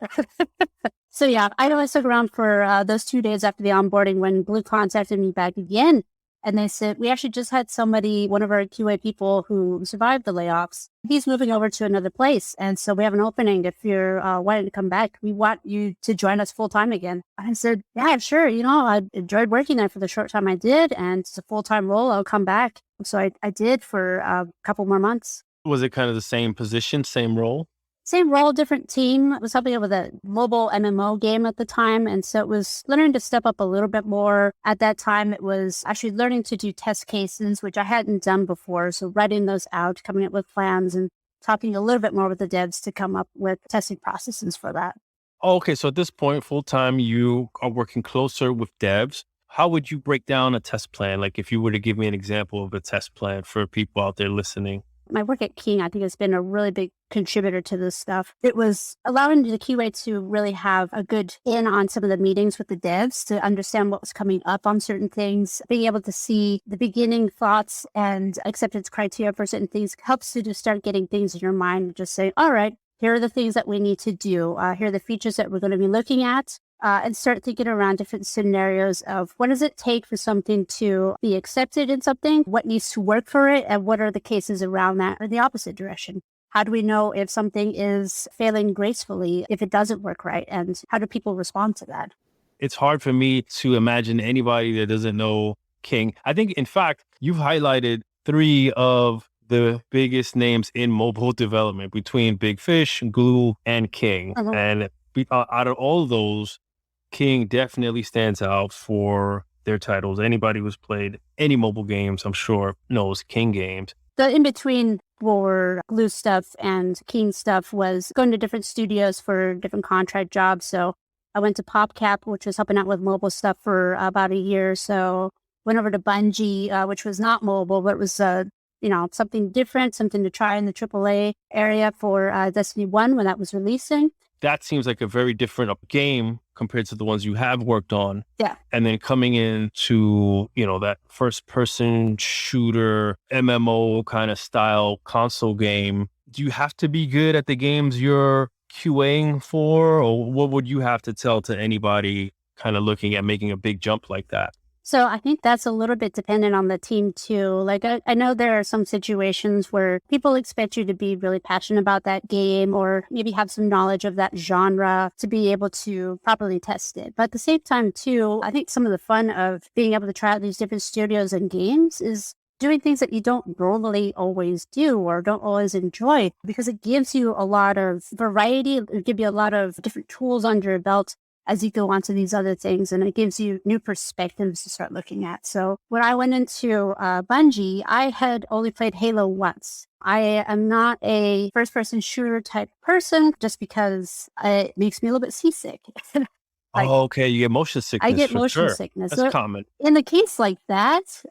[SPEAKER 3] So yeah, I only stuck around for those 2 days after the onboarding when Blue contacted me back again. And they said, we actually just had one of our QA people who survived the layoffs. He's moving over to another place. And so we have an opening. If you're wanting to come back, we want you to join us full time again. I said, yeah, sure. I enjoyed working there for the short time I did. And it's a full-time role. I'll come back. So I did for a couple more months.
[SPEAKER 1] Was it kind of the same position, same role?
[SPEAKER 3] Same role, different team. I was helping out with a mobile MMO game at the time. And so it was learning to step up a little bit more. At that time, it was actually learning to do test cases, which I hadn't done before. So writing those out, coming up with plans and talking a little bit more with the devs to come up with testing processes for that.
[SPEAKER 1] Oh, okay. So at this point, full time, you are working closer with devs. How would you break down a test plan? Like if you were to give me an example of a test plan for people out there listening.
[SPEAKER 3] My work at King, I think, has been a really big contributor to this stuff. It was allowing the QA to really have a good in on some of the meetings with the devs to understand what was coming up on certain things. Being able to see the beginning thoughts and acceptance criteria for certain things helps you to start getting things in your mind and just say, all right, here are the things that we need to do. Here are the features that we're going to be looking at. And start thinking around different scenarios of what does it take for something to be accepted in something, what needs to work for it, and what are the cases around that in the opposite direction. How do we know if something is failing gracefully, if it doesn't work right, and how do people respond to that?
[SPEAKER 1] It's hard for me to imagine anybody that doesn't know King. I think, in fact, you've highlighted 3 of the biggest names in mobile development between Big Fish, Glue, and King.
[SPEAKER 3] Uh-huh.
[SPEAKER 1] And out of all of those, King definitely stands out for their titles. Anybody who's played any mobile games, I'm sure, knows King games.
[SPEAKER 3] The in-between for Glue stuff and King stuff was going to different studios for different contract jobs. So I went to PopCap, which was helping out with mobile stuff for about a year or so. Went over to Bungie, which was not mobile, but it was something different, something to try in the AAA area for Destiny 1 when that was releasing.
[SPEAKER 1] That seems like a very different game compared to the ones you have worked on.
[SPEAKER 3] Yeah.
[SPEAKER 1] And then coming into, that first person shooter, MMO kind of style console game, do you have to be good at the games you're QAing for? Or what would you have to tell to anybody kind of looking at making a big jump like that?
[SPEAKER 3] So I think that's a little bit dependent on the team too. Like I know there are some situations where people expect you to be really passionate about that game or maybe have some knowledge of that genre to be able to properly test it. But at the same time too, I think some of the fun of being able to try out these different studios and games is doing things that you don't normally always do or don't always enjoy, because it gives you a lot of variety. It gives you a lot of different tools under your belt as you go on to these other things, and it gives you new perspectives to start looking at. So when I went into Bungie, I had only played Halo once. I am not a first-person shooter type person just because it makes me a little bit seasick.
[SPEAKER 1] Okay, you get motion sickness.
[SPEAKER 3] I get
[SPEAKER 1] for
[SPEAKER 3] motion
[SPEAKER 1] sure.
[SPEAKER 3] sickness.
[SPEAKER 1] That's common.
[SPEAKER 3] In a case like that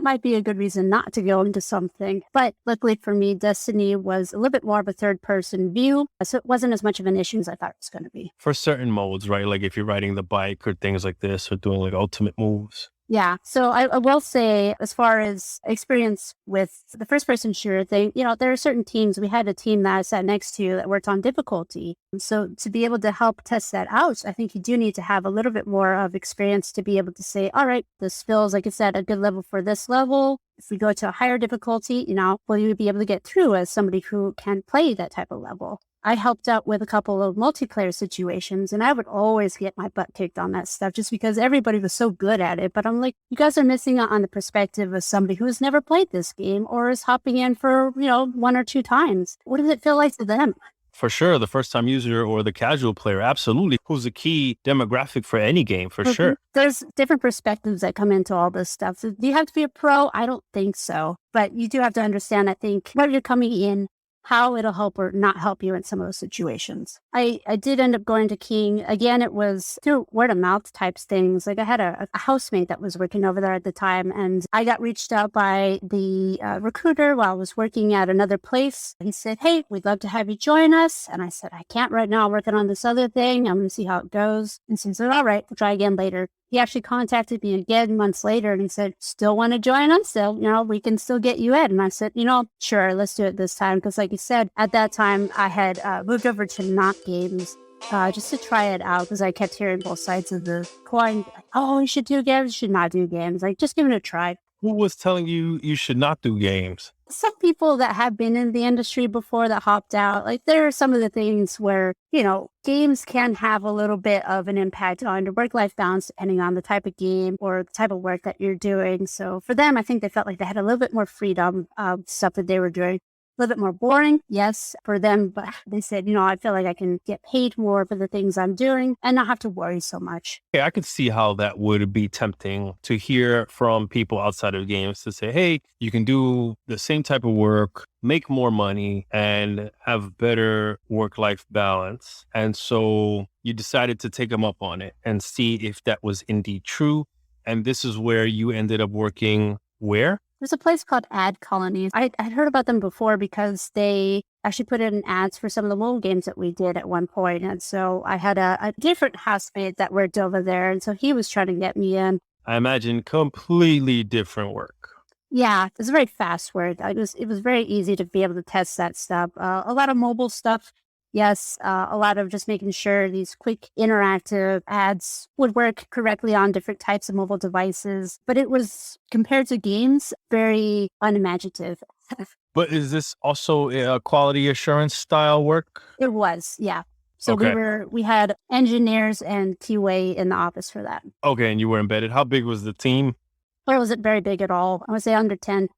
[SPEAKER 3] might be a good reason not to go into something. But luckily for me, Destiny was a little bit more of a third-person view, so it wasn't as much of an issue as I thought it was going to be.
[SPEAKER 1] For certain modes, right? Like if you're riding the bike or things like this or doing like ultimate moves.
[SPEAKER 3] Yeah. So I will say, as far as experience with the first person shooter thing, there are certain teams. We had a team that I sat next to that worked on difficulty. So to be able to help test that out, I think you do need to have a little bit more of experience to be able to say, all right, this feels like it's at a good level for this level. If we go to a higher difficulty, will you be able to get through as somebody who can play that type of level? I helped out with a couple of multiplayer situations, and I would always get my butt kicked on that stuff just because everybody was so good at it. But I'm like, you guys are missing out on the perspective of somebody who has never played this game or is hopping in for, one or two times. What does it feel like to them?
[SPEAKER 1] For sure, the first-time user or the casual player, absolutely, who's a key demographic for any game, for sure.
[SPEAKER 3] There's different perspectives that come into all this stuff. So do you have to be a pro? I don't think so. But you do have to understand, I think, where you're coming in, how it'll help or not help you in some of those situations. I did end up going to King. Again, it was through word of mouth types things. Like I had a housemate that was working over there at the time, and I got reached out by the recruiter while I was working at another place. He said, hey, we'd love to have you join us. And I said, I can't right now. I'm working on this other thing. I'm going to see how it goes. And so he said, all right, we'll try again later. He actually contacted me again months later and he said, still want to join us? So, we can still get you in. And I said, sure, let's do it this time. Because like you said, at that time, I had moved over to not games just to try it out because I kept hearing both sides of the coin. Like, oh, you should do games, you should not do games. Like, just give it a try.
[SPEAKER 1] Who was telling you you should not do games?
[SPEAKER 3] Some people that have been in the industry before that hopped out. Like there are some of the things where, games can have a little bit of an impact on your work-life balance depending on the type of game or the type of work that you're doing. So for them, I think they felt like they had a little bit more freedom of stuff that they were doing. A little bit more boring, yes, for them. But they said, I feel like I can get paid more for the things I'm doing and not have to worry so much.
[SPEAKER 1] Okay, I could see how that would be tempting to hear from people outside of games to say, hey, you can do the same type of work, make more money, and have better work-life balance. And so you decided to take them up on it and see if that was indeed true. And this is where you ended up working where?
[SPEAKER 3] There's a place called Ad Colonies. I'd heard about them before because they actually put in ads for some of the mobile games that we did at one point. And so I had a different housemate that worked over there. And so he was trying to get me in.
[SPEAKER 1] I imagine completely different work.
[SPEAKER 3] Yeah, it was very fast work. It was very easy to be able to test that stuff. A lot of mobile stuff. Yes, a lot of just making sure these quick interactive ads would work correctly on different types of mobile devices. But it was, compared to games, very unimaginative.
[SPEAKER 1] But is this also a quality assurance style work?
[SPEAKER 3] It was, yeah. So
[SPEAKER 1] Okay.
[SPEAKER 3] we had engineers and QA in the office for that.
[SPEAKER 1] Okay, and you were embedded. How big was the team?
[SPEAKER 3] But it wasn't very big at all. I would say under 10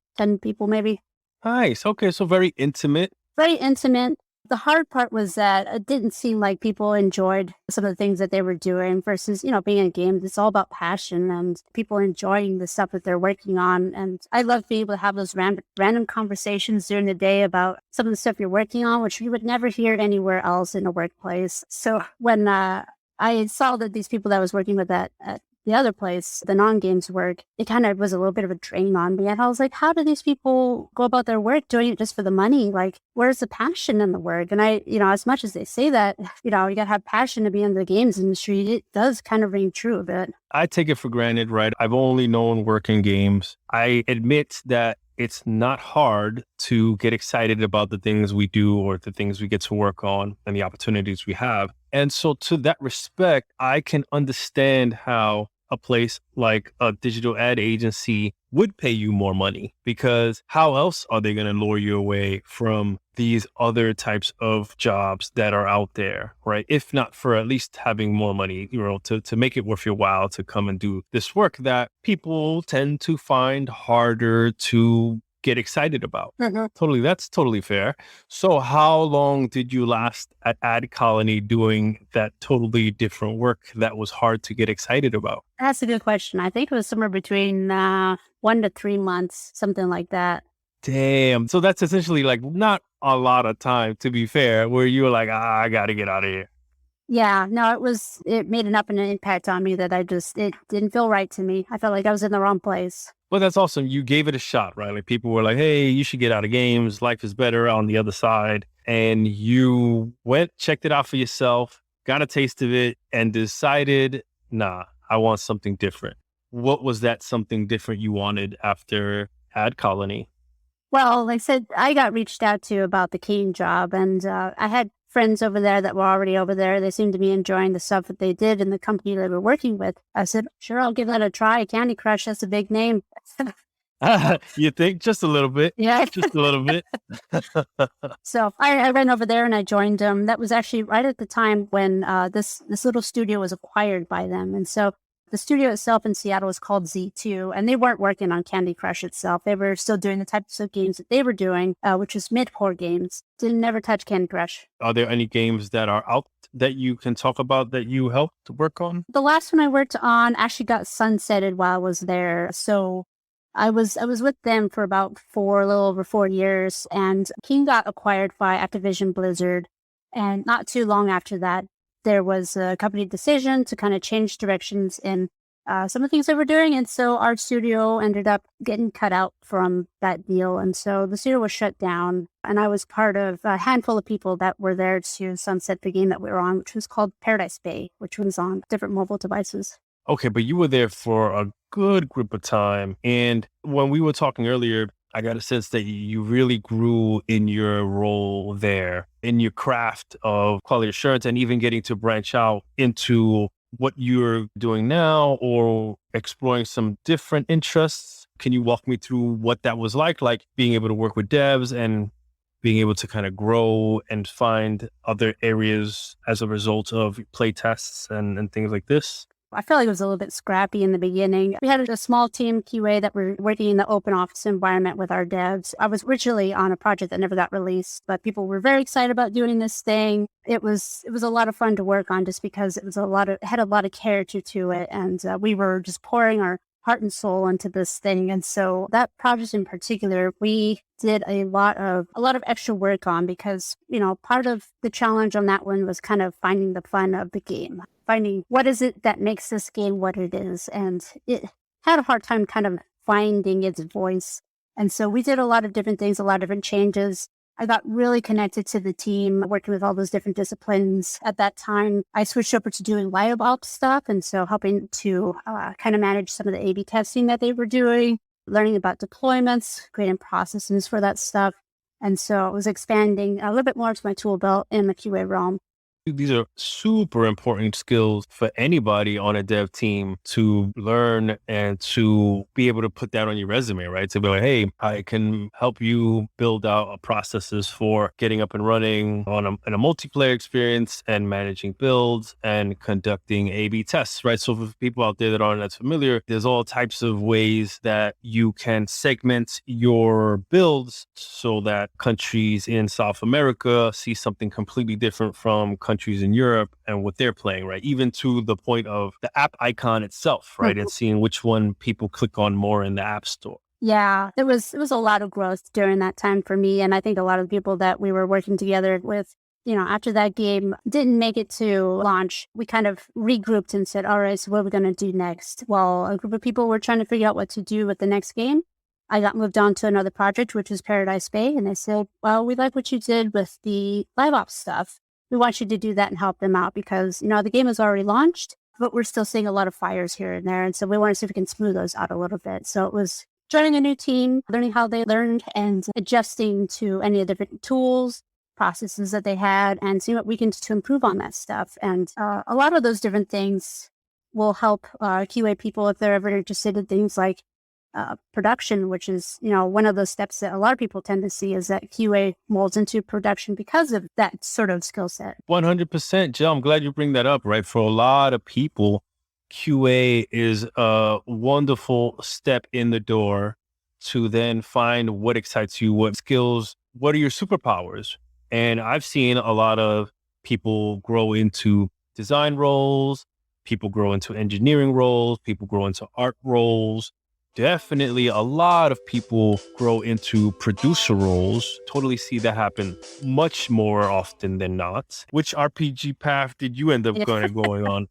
[SPEAKER 3] people maybe.
[SPEAKER 1] Nice. Okay, so very intimate.
[SPEAKER 3] Very intimate. The hard part was that it didn't seem like people enjoyed some of the things that they were doing versus, being in games. It's all about passion and people enjoying the stuff that they're working on. And I love being able to have those random conversations during the day about some of the stuff you're working on, which you would never hear anywhere else in a workplace. So when I I saw that these people that I was working with at the other place, the non-games work, it kind of was a little bit of a drain on me. And I was like, how do these people go about their work doing it just for the money? Like, where's the passion in the work? And as much as they say that, you got to have passion to be in the games industry, it does kind of ring true a bit.
[SPEAKER 1] I take it for granted, right? I've only known work in games. I admit that it's not hard to get excited about the things we do or the things we get to work on and the opportunities we have. And so to that respect, I can understand how a place like a digital ad agency would pay you more money, because how else are they going to lure you away from these other types of jobs that are out there, right? If not for at least having more money, to make it worth your while to come and do this work that people tend to find harder to get excited about.
[SPEAKER 3] Mm-hmm.
[SPEAKER 1] That's totally fair. So how long did you last at Ad Colony doing that totally different work that was hard to get excited about?
[SPEAKER 3] That's a good question. I think it was somewhere between 1 to 3 months, something like that.
[SPEAKER 1] Damn. So that's essentially like not a lot of time, to be fair, where you were like, I got to get out of here.
[SPEAKER 3] Yeah, no, it made enough of an impact on me that it didn't feel right to me. I felt like I was in the wrong place.
[SPEAKER 1] Well, that's awesome. You gave it a shot, right? Like people were like, hey, you should get out of games. Life is better on the other side. And you went, checked it out for yourself, got a taste of it, and decided, nah, I want something different. What was that something different you wanted after Ad Colony?
[SPEAKER 3] Well, like I said, I got reached out to about the Kane job, and I had friends over there that were already over there. They seemed to be enjoying the stuff that they did in the company they were working with. I said, sure, I'll give that a try. Candy Crush, that's a big name.
[SPEAKER 1] You think? Just a little bit.
[SPEAKER 3] Yeah.
[SPEAKER 1] Just a little bit.
[SPEAKER 3] So I ran over there and I joined them. That was actually right at the time when this little studio was acquired by them. And so the studio itself in Seattle was called Z2, and they weren't working on Candy Crush itself. They were still doing the types of games that they were doing, which was mid-core games. Didn't never touch Candy Crush.
[SPEAKER 1] Are there any games that are out that you can talk about that you helped work on?
[SPEAKER 3] The last one I worked on actually got sunsetted while I was there. So I was with them for about a little over 4 years, and King got acquired by Activision Blizzard. And not too long after that, there was a company decision to kind of change directions in some of the things they were doing. And so our studio ended up getting cut out from that deal. And so the studio was shut down. And I was part of a handful of people that were there to sunset the game that we were on, which was called Paradise Bay, which was on different mobile devices.
[SPEAKER 1] Okay, but you were there for a good group of time. And when we were talking earlier, I got a sense that you really grew in your role there, in your craft of quality assurance, and even getting to branch out into what you're doing now or exploring some different interests. Can you walk me through what that was like being able to work with devs and being able to kind of grow and find other areas as a result of play tests and things like this?
[SPEAKER 3] I feel like it was a little bit scrappy in the beginning. We had a small team QA that were working in the open office environment with our devs. I was originally on a project that never got released, but people were very excited about doing this thing. It was a lot of fun to work on just because it had a lot of character to it. And we were just pouring our heart and soul into this thing. And so that project in particular, we did a lot of extra work on because, part of the challenge on that one was kind of finding the fun of the game, finding what is it that makes this game what it is. And it had a hard time kind of finding its voice. And so we did a lot of different things, a lot of different changes. I got really connected to the team, working with all those different disciplines. At that time, I switched over to doing live ops stuff. And so helping to kind of manage some of the A/B testing that they were doing, learning about deployments, creating processes for that stuff. And so I was expanding a little bit more to my tool belt in the QA realm.
[SPEAKER 1] These are super important skills for anybody on a dev team to learn and to be able to put that on your resume, right? To be like, hey, I can help you build out processes for getting up and running in a multiplayer experience and managing builds and conducting A/B tests, right? So for people out there that aren't as familiar, there's all types of ways that you can segment your builds so that countries in South America see something completely different from countries in Europe and what they're playing, right? Even to the point of the app icon itself, right? And seeing which one people click on more in the app store.
[SPEAKER 3] Yeah, it was a lot of growth during that time for me. And I think a lot of the people that we were working together with, after that game didn't make it to launch, we kind of regrouped and said, all right, so what are we going to do next? Well, a group of people were trying to figure out what to do with the next game. I got moved on to another project, which was Paradise Bay. And they said, well, we like what you did with the live ops stuff. We want you to do that and help them out because, the game is already launched, but we're still seeing a lot of fires here and there. And so we want to see if we can smooth those out a little bit. So it was joining a new team, learning how they learned and adjusting to any of the different tools, processes that they had, and seeing what we can do to improve on that stuff. And a lot of those different things will help QA people if they're ever interested in things like production, which is, one of those steps that a lot of people tend to see is that QA molds into production because of that sort of skill set.
[SPEAKER 1] 100%, Jill. I'm glad you bring that up, right? For a lot of people, QA is a wonderful step in the door to then find what excites you, what skills, what are your superpowers. And I've seen a lot of people grow into design roles, people grow into engineering roles, people grow into art roles. Definitely a lot of people grow into producer roles. Totally see that happen much more often than not. Which RPG path did you end up going on?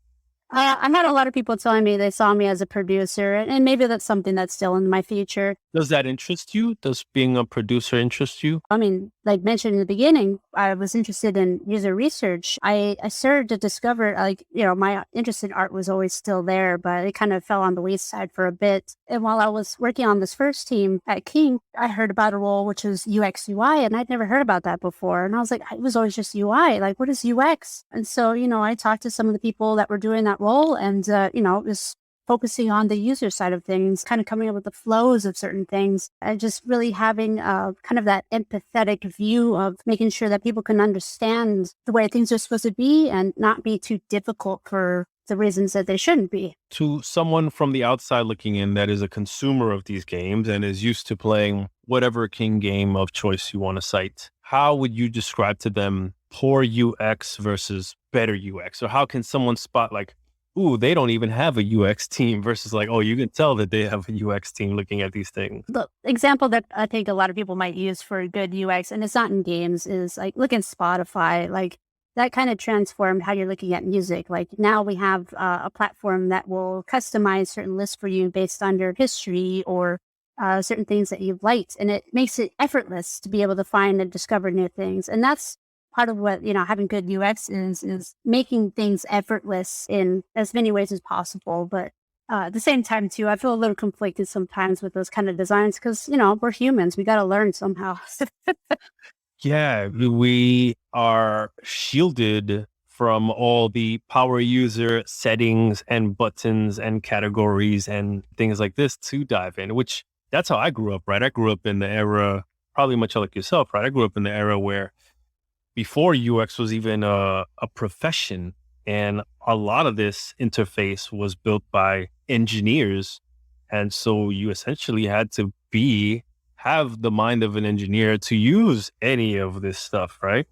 [SPEAKER 3] I had a lot of people telling me they saw me as a producer, and maybe that's something that's still in my future.
[SPEAKER 1] Does that interest you? Does being a producer interest you?
[SPEAKER 3] I mean, like mentioned in the beginning, I was interested in user research. I started to discover, my interest in art was always still there, but it kind of fell on the wayside for a bit. And while I was working on this first team at King, I heard about a role which was UX UI, and I'd never heard about that before. And I was like, it was always just UI. Like, what is UX? And so, I talked to some of the people that were doing that role and, was focusing on the user side of things, kind of coming up with the flows of certain things, and just really having kind of that empathetic view of making sure that people can understand the way things are supposed to be and not be too difficult for the reasons that they shouldn't be.
[SPEAKER 1] To someone from the outside looking in that is a consumer of these games and is used to playing whatever King game of choice you want to cite, how would you describe to them poor UX versus better UX? Or how can someone spot like, ooh, they don't even have a UX team versus like, oh, you can tell that they have a UX team looking at these things?
[SPEAKER 3] The example that I think a lot of people might use for good UX, and it's not in games, is like look at Spotify. Like that kind of transformed how you're looking at music. Like now we have a platform that will customize certain lists for you based on your history or certain things that you've liked. And it makes it effortless to be able to find and discover new things. And that's part of what, having good UX is making things effortless in as many ways as possible. But at the same time, too, I feel a little conflicted sometimes with those kind of designs because, we're humans. We got to learn somehow.
[SPEAKER 1] Yeah, we are shielded from all the power user settings and buttons and categories and things like this to dive in, which that's how I grew up, right? I grew up in the era, probably much like yourself, right? I grew up in the era where before UX was even a profession, and a lot of this interface was built by engineers. And so you essentially had to have the mind of an engineer to use any of this stuff, right?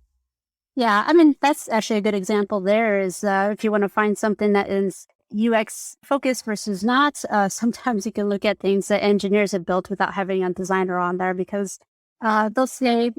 [SPEAKER 3] Yeah, I mean, that's actually a good example there is if you want to find something that is UX focused versus not, sometimes you can look at things that engineers have built without having a designer on there because they'll say,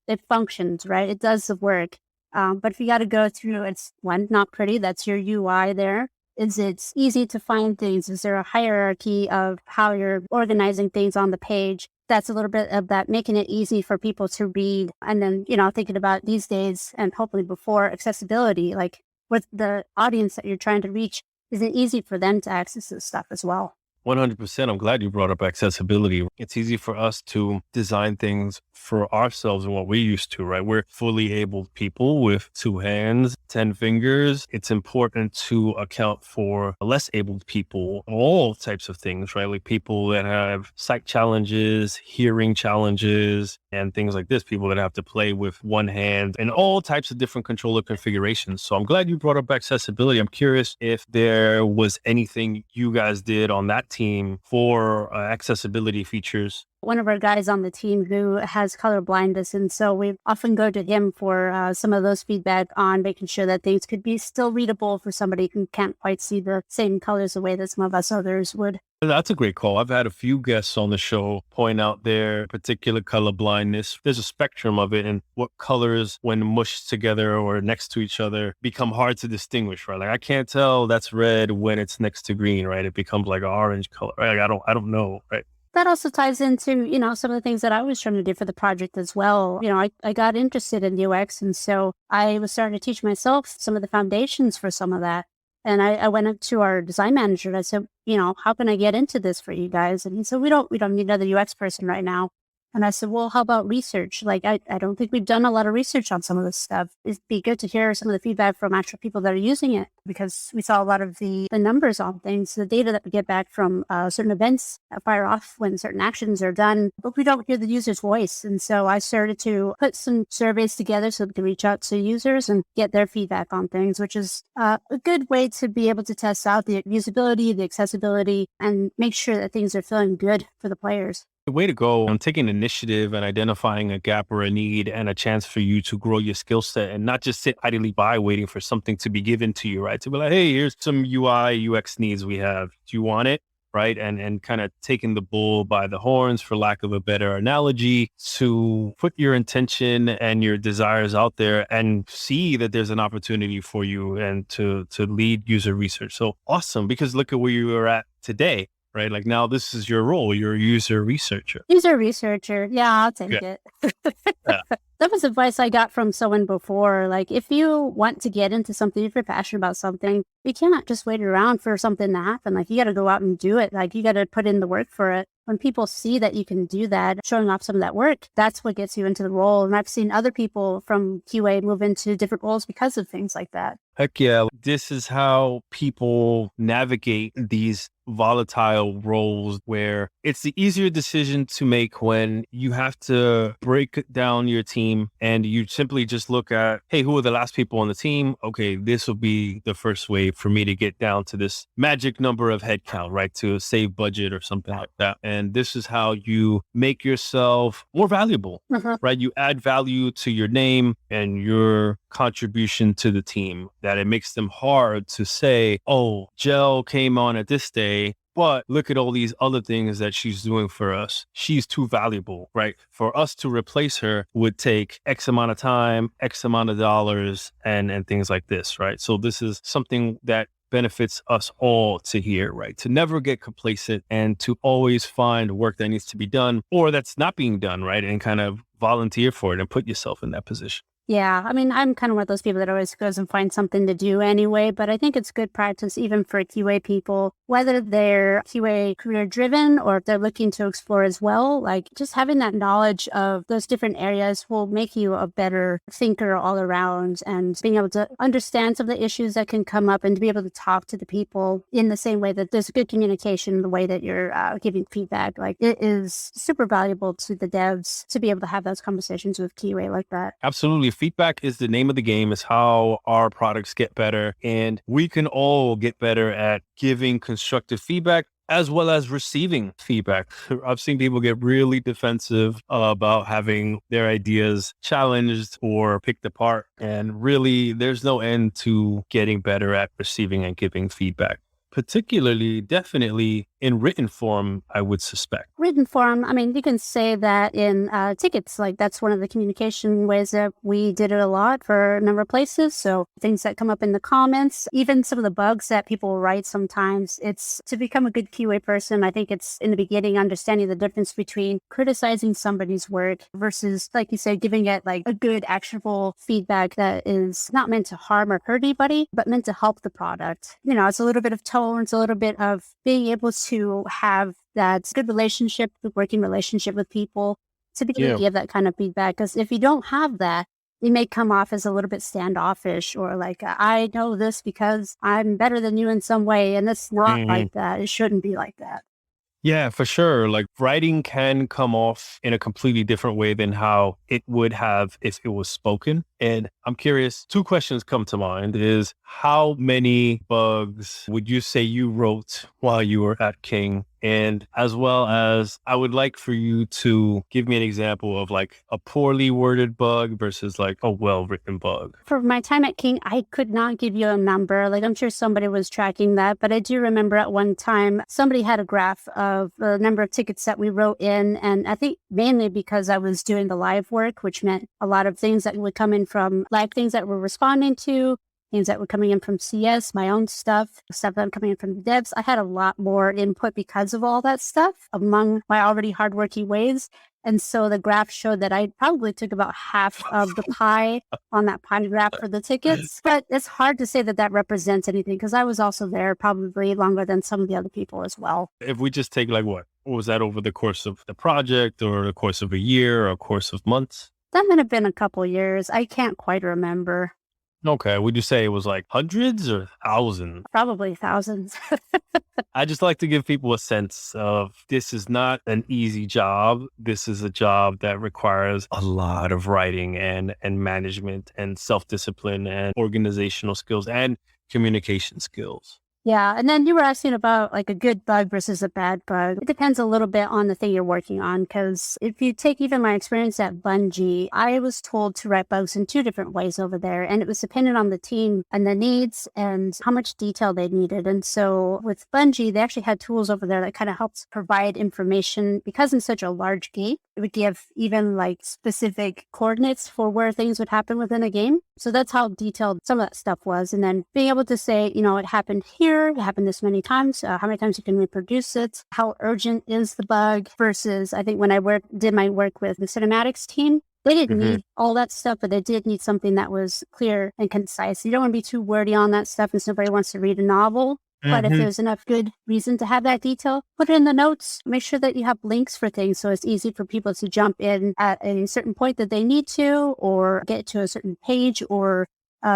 [SPEAKER 3] it functions, right? It does the work. But if you got to go through, it's one, not pretty. That's your UI there. It's easy to find things? Is there a hierarchy of how you're organizing things on the page? That's a little bit of that, making it easy for people to read. And then, thinking about these days and hopefully before accessibility, like with the audience that you're trying to reach, is it easy for them to access this stuff as well?
[SPEAKER 1] 100%. I'm glad you brought up accessibility. It's easy for us to design things for ourselves and what we're used to, right? We're fully able people with 2 hands, 10 fingers. It's important to account for less able people, all types of things, right? Like people that have sight challenges, hearing challenges, and things like this, people that have to play with 1 hand and all types of different controller configurations. So I'm glad you brought up accessibility. I'm curious if there was anything you guys did on that team for accessibility features.
[SPEAKER 3] One of our guys on the team who has color blindness, and so we often go to him for some of those feedback on making sure that things could be still readable for somebody who can't quite see the same colors the way that some of us others would.
[SPEAKER 1] That's a great call. I've had a few guests on the show point out their particular color blindness. There's a spectrum of it, and what colors, when mushed together or next to each other, become hard to distinguish, right? Like I can't tell that's red when it's next to green, right? It becomes like an orange color, right? Like I don't know, right?
[SPEAKER 3] That also ties into, some of the things that I was trying to do for the project as well. I got interested in UX, and so I was starting to teach myself some of the foundations for some of that. And I went up to our design manager and I said, how can I get into this for you guys? And he said, we don't need another UX person right now. And I said, well, how about research? Like, I don't think we've done a lot of research on some of this stuff. It'd be good to hear some of the feedback from actual people that are using it, because we saw a lot of the numbers on things, the data that we get back from certain events that fire off when certain actions are done, but we don't hear the user's voice. And so I started to put some surveys together so we can reach out to users and get their feedback on things, which is a good way to be able to test out the usability, the accessibility, and make sure that things are feeling good for the players.
[SPEAKER 1] Way to go on taking initiative and identifying a gap or a need and a chance for you to grow your skill set and not just sit idly by waiting for something to be given to you, right? To be like, hey, here's some UI, UX needs we have. Do you want it? Right. And kind of taking the bull by the horns, for lack of a better analogy, to put your intention and your desires out there and see that there's an opportunity for you and to lead user research. So awesome, because look at where you are at today. Right? Like now this is your role. You're a user researcher.
[SPEAKER 3] User researcher. Yeah, I'll take it.
[SPEAKER 1] Yeah.
[SPEAKER 3] That was advice I got from someone before. Like, if you want to get into something, if you're passionate about something, you cannot just wait around for something to happen. Like, you got to go out and do it. Like, you got to put in the work for it. When people see that you can do that, showing off some of that work, that's what gets you into the role. And I've seen other people from QA move into different roles because of things like that.
[SPEAKER 1] Heck yeah. This is how people navigate these volatile roles, where it's the easier decision to make when you have to break down your team and you simply just look at, hey, who are the last people on the team? Okay, this will be the first way for me to get down to this magic number of headcount, right? To save budget or something like that. And this is how you make yourself more valuable, right? You add value to your name and your contribution to the team, that it makes them hard to say, oh, Jel came on at this day, but look at all these other things that she's doing for us. She's too valuable, right? For us to replace her would take X amount of time, X amount of dollars, and things like this, right? So this is something that benefits us all to hear, right? To never get complacent and to always find work that needs to be done or that's not being done, right? And kind of volunteer for it and put yourself in that position.
[SPEAKER 3] Yeah, I mean, I'm kind of one of those people that always goes and finds something to do anyway, but I think it's good practice even for QA people, whether they're QA career driven or if they're looking to explore as well. Like, just having that knowledge of those different areas will make you a better thinker all around, and being able to understand some of the issues that can come up and to be able to talk to the people in the same way that there's good communication in the way that you're giving feedback. Like, it is super valuable to the devs to be able to have those conversations with QA like that.
[SPEAKER 1] Absolutely. Feedback is the name of the game. Is how our products get better, and we can all get better at giving constructive feedback as well as receiving feedback. I've seen people get really defensive about having their ideas challenged or picked apart, and really there's no end to getting better at receiving and giving feedback. Particularly, definitely in written form, I would suspect.
[SPEAKER 3] Written form, I mean, you can say that in tickets, like that's one of the communication ways that we did it a lot for a number of places. So things that come up in the comments, even some of the bugs that people write sometimes, it's to become a good QA person. I think it's in the beginning, understanding the difference between criticizing somebody's work versus, like you said, giving it like a good actionable feedback that is not meant to harm or hurt anybody, but meant to help the product. You know, it's a little bit of tone, it's a little bit of being able to have that good relationship, the working relationship with people, to be able to give that kind of feedback. Because if you don't have that, you may come off as a little bit standoffish or like, I know this because I'm better than you in some way. And it's not like that. It shouldn't be like that.
[SPEAKER 1] Yeah, for sure. Like, writing can come off in a completely different way than how it would have if it was spoken. And I'm curious, two questions come to mind is how many bugs would you say you wrote while you were at King? And as well as I would like for you to give me an example of like a poorly worded bug versus like a well-written bug.
[SPEAKER 3] For my time at King, I could not give you a number. Like, I'm sure somebody was tracking that, but I do remember at one time somebody had a graph of the number of tickets that we wrote in. And I think mainly because I was doing the live work, which meant a lot of things that would come in from live things that we're responding to, things that were coming in from CS, my own stuff that were coming in from the devs. I had a lot more input because of all that stuff among my already hardworking ways. And so the graph showed that I probably took about half of the pie on that pie graph for the tickets. But it's hard to say that that represents anything because I was also there probably longer than some of the other people as well.
[SPEAKER 1] If we just take like what was that over the course of the project or the course of a year or a course of months?
[SPEAKER 3] That might have been a couple years. I can't quite remember.
[SPEAKER 1] Okay. Would you say it was like hundreds or thousands?
[SPEAKER 3] Probably thousands.
[SPEAKER 1] I just like to give people a sense of this is not an easy job. This is a job that requires a lot of writing and management and self-discipline and organizational skills and communication skills.
[SPEAKER 3] Yeah. And then you were asking about like a good bug versus a bad bug. It depends a little bit on the thing you're working on. Because if you take even my experience at Bungie, I was told to write bugs in two different ways over there. And it was dependent on the team and the needs and how much detail they needed. And so with Bungie, they actually had tools over there that kind of helped provide information because in such a large game, it would give even like specific coordinates for where things would happen within a game. So that's how detailed some of that stuff was. And then being able to say, you know, it happened here, it happened this many times, how many times you can reproduce it, how urgent is the bug versus I think when I did my work with the cinematics team, they didn't need all that stuff, but they did need something that was clear and concise. You don't want to be too wordy on that stuff and nobody wants to read a novel. But if there's enough good reason to have that detail, put it in the notes. Make sure that you have links for things so it's easy for people to jump in at a certain point that they need to or get to a certain page or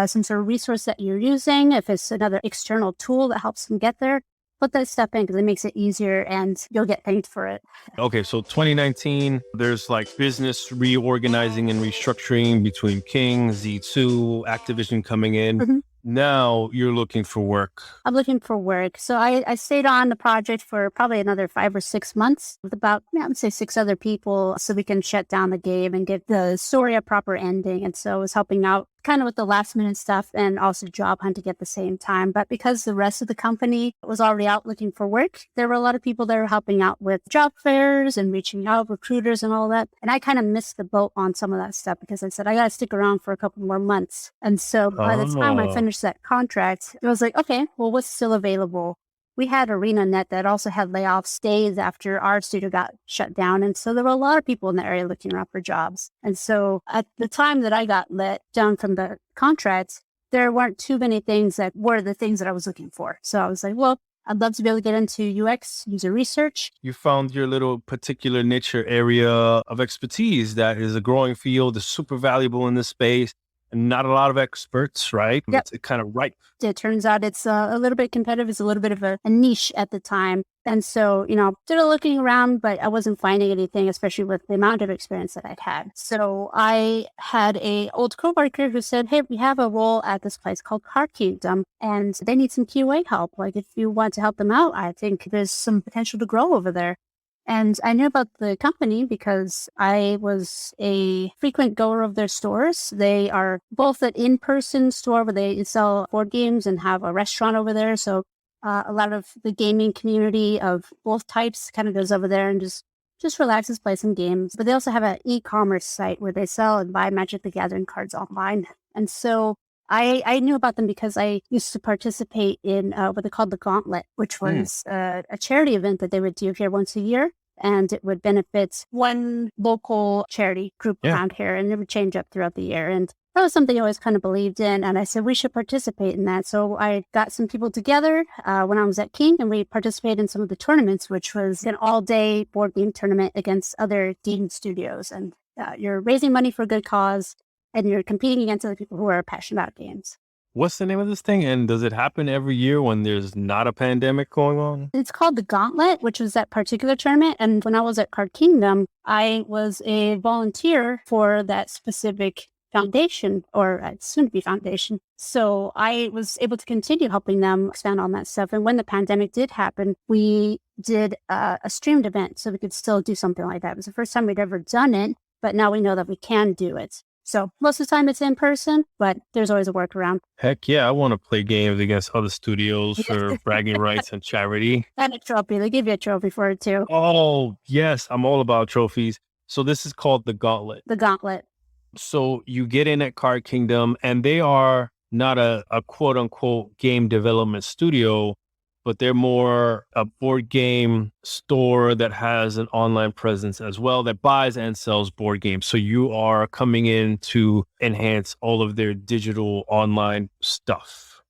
[SPEAKER 3] some sort of resource that you're using. If it's another external tool that helps them get there, put that stuff in because it makes it easier and you'll get thanked for it.
[SPEAKER 1] Okay, so 2019, there's like business reorganizing and restructuring between King, Z2, Activision coming in. Now you're looking for work.
[SPEAKER 3] I'm looking for work. So I stayed on the project for probably another 5 or 6 months with about, I would say 6 other people so we can shut down the game and give the story a proper ending. And so I was helping out kind of with the last minute stuff and also job hunting at the same time. But because the rest of the company was already out looking for work, there were a lot of people that were helping out with job fairs and reaching out, recruiters and all that. And I kind of missed the boat on some of that stuff because I said, I got to stick around for a couple more months. And so by the time I finished that contract, I was like, okay, well, what's still available? We had ArenaNet that also had layoffs days after our studio got shut down. And so there were a lot of people in the area looking around for jobs. And so at the time that I got let down from the contract, there weren't too many things that were the things that I was looking for. So I was like, well, I'd love to be able to get into UX, user research.
[SPEAKER 1] You found your little particular niche or area of expertise that is a growing field, is super valuable in this space. Not a lot of experts, right?
[SPEAKER 3] Yep.
[SPEAKER 1] It's kind of ripe.
[SPEAKER 3] It turns out it's a little bit competitive. It's a little bit of a niche at the time. And so, still looking around, but I wasn't finding anything, especially with the amount of experience that I'd had. So I had a old coworker who said, hey, we have a role at this place called Car Kingdom, and they need some QA help. Like, if you want to help them out, I think there's some potential to grow over there. And I knew about the company because I was a frequent goer of their stores. They are both an in-person store where they sell board games and have a restaurant over there. So a lot of the gaming community of both types kind of goes over there and just relaxes, play some games. But they also have an e-commerce site where they sell and buy Magic the Gathering cards online. And so I knew about them because I used to participate in what they called the Gauntlet, which was a charity event that they would do here once a year. And it would benefit one local charity group around here, and it would change up throughout the year. And that was something I always kind of believed in. And I said, we should participate in that. So I got some people together when I was at King, and we participated in some of the tournaments, which was an all-day board game tournament against other game studios. And you're raising money for a good cause, and you're competing against other people who are passionate about games.
[SPEAKER 1] What's the name of this thing? And does it happen every year when there's not a pandemic going on?
[SPEAKER 3] It's called the Gauntlet, which was that particular tournament. And when I was at Card Kingdom, I was a volunteer for that specific foundation, or soon to be foundation. So I was able to continue helping them expand on that stuff. And when the pandemic did happen, we did a streamed event so we could still do something like that. It was the first time we'd ever done it, but now we know that we can do it. So most of the time it's in person, but there's always a workaround.
[SPEAKER 1] Heck yeah, I want to play games against other studios for bragging rights and charity.
[SPEAKER 3] And a trophy. They give you a trophy for it too.
[SPEAKER 1] Oh, yes, I'm all about trophies. So this is called the Gauntlet.
[SPEAKER 3] The Gauntlet.
[SPEAKER 1] So you get in at Card Kingdom, and they are not a quote unquote game development studio, but they're more a board game store that has an online presence as well, that buys and sells board games. So you are coming in to enhance all of their digital online stuff.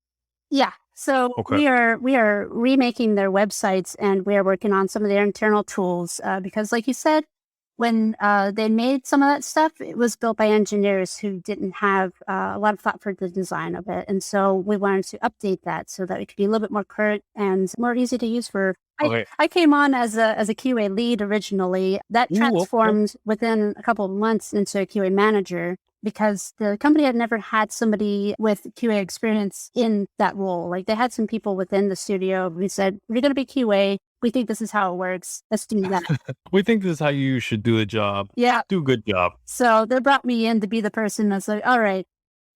[SPEAKER 3] Yeah. So we are remaking their websites, and we are working on some of their internal tools because, like you said, when they made some of that stuff, it was built by engineers who didn't have a lot of thought for the design of it. And so we wanted to update that so that it could be a little bit more current and more easy to use for... I came on as a QA lead originally. That transformed within a couple of months into a QA manager because the company had never had somebody with QA experience in that role. Like they had some people within the studio who said, we're going to be QA. We think this is how it works. Let's do that.
[SPEAKER 1] We think this is how you should do the job.
[SPEAKER 3] Yeah.
[SPEAKER 1] Do a good job.
[SPEAKER 3] So they brought me in to be the person that's like, all right,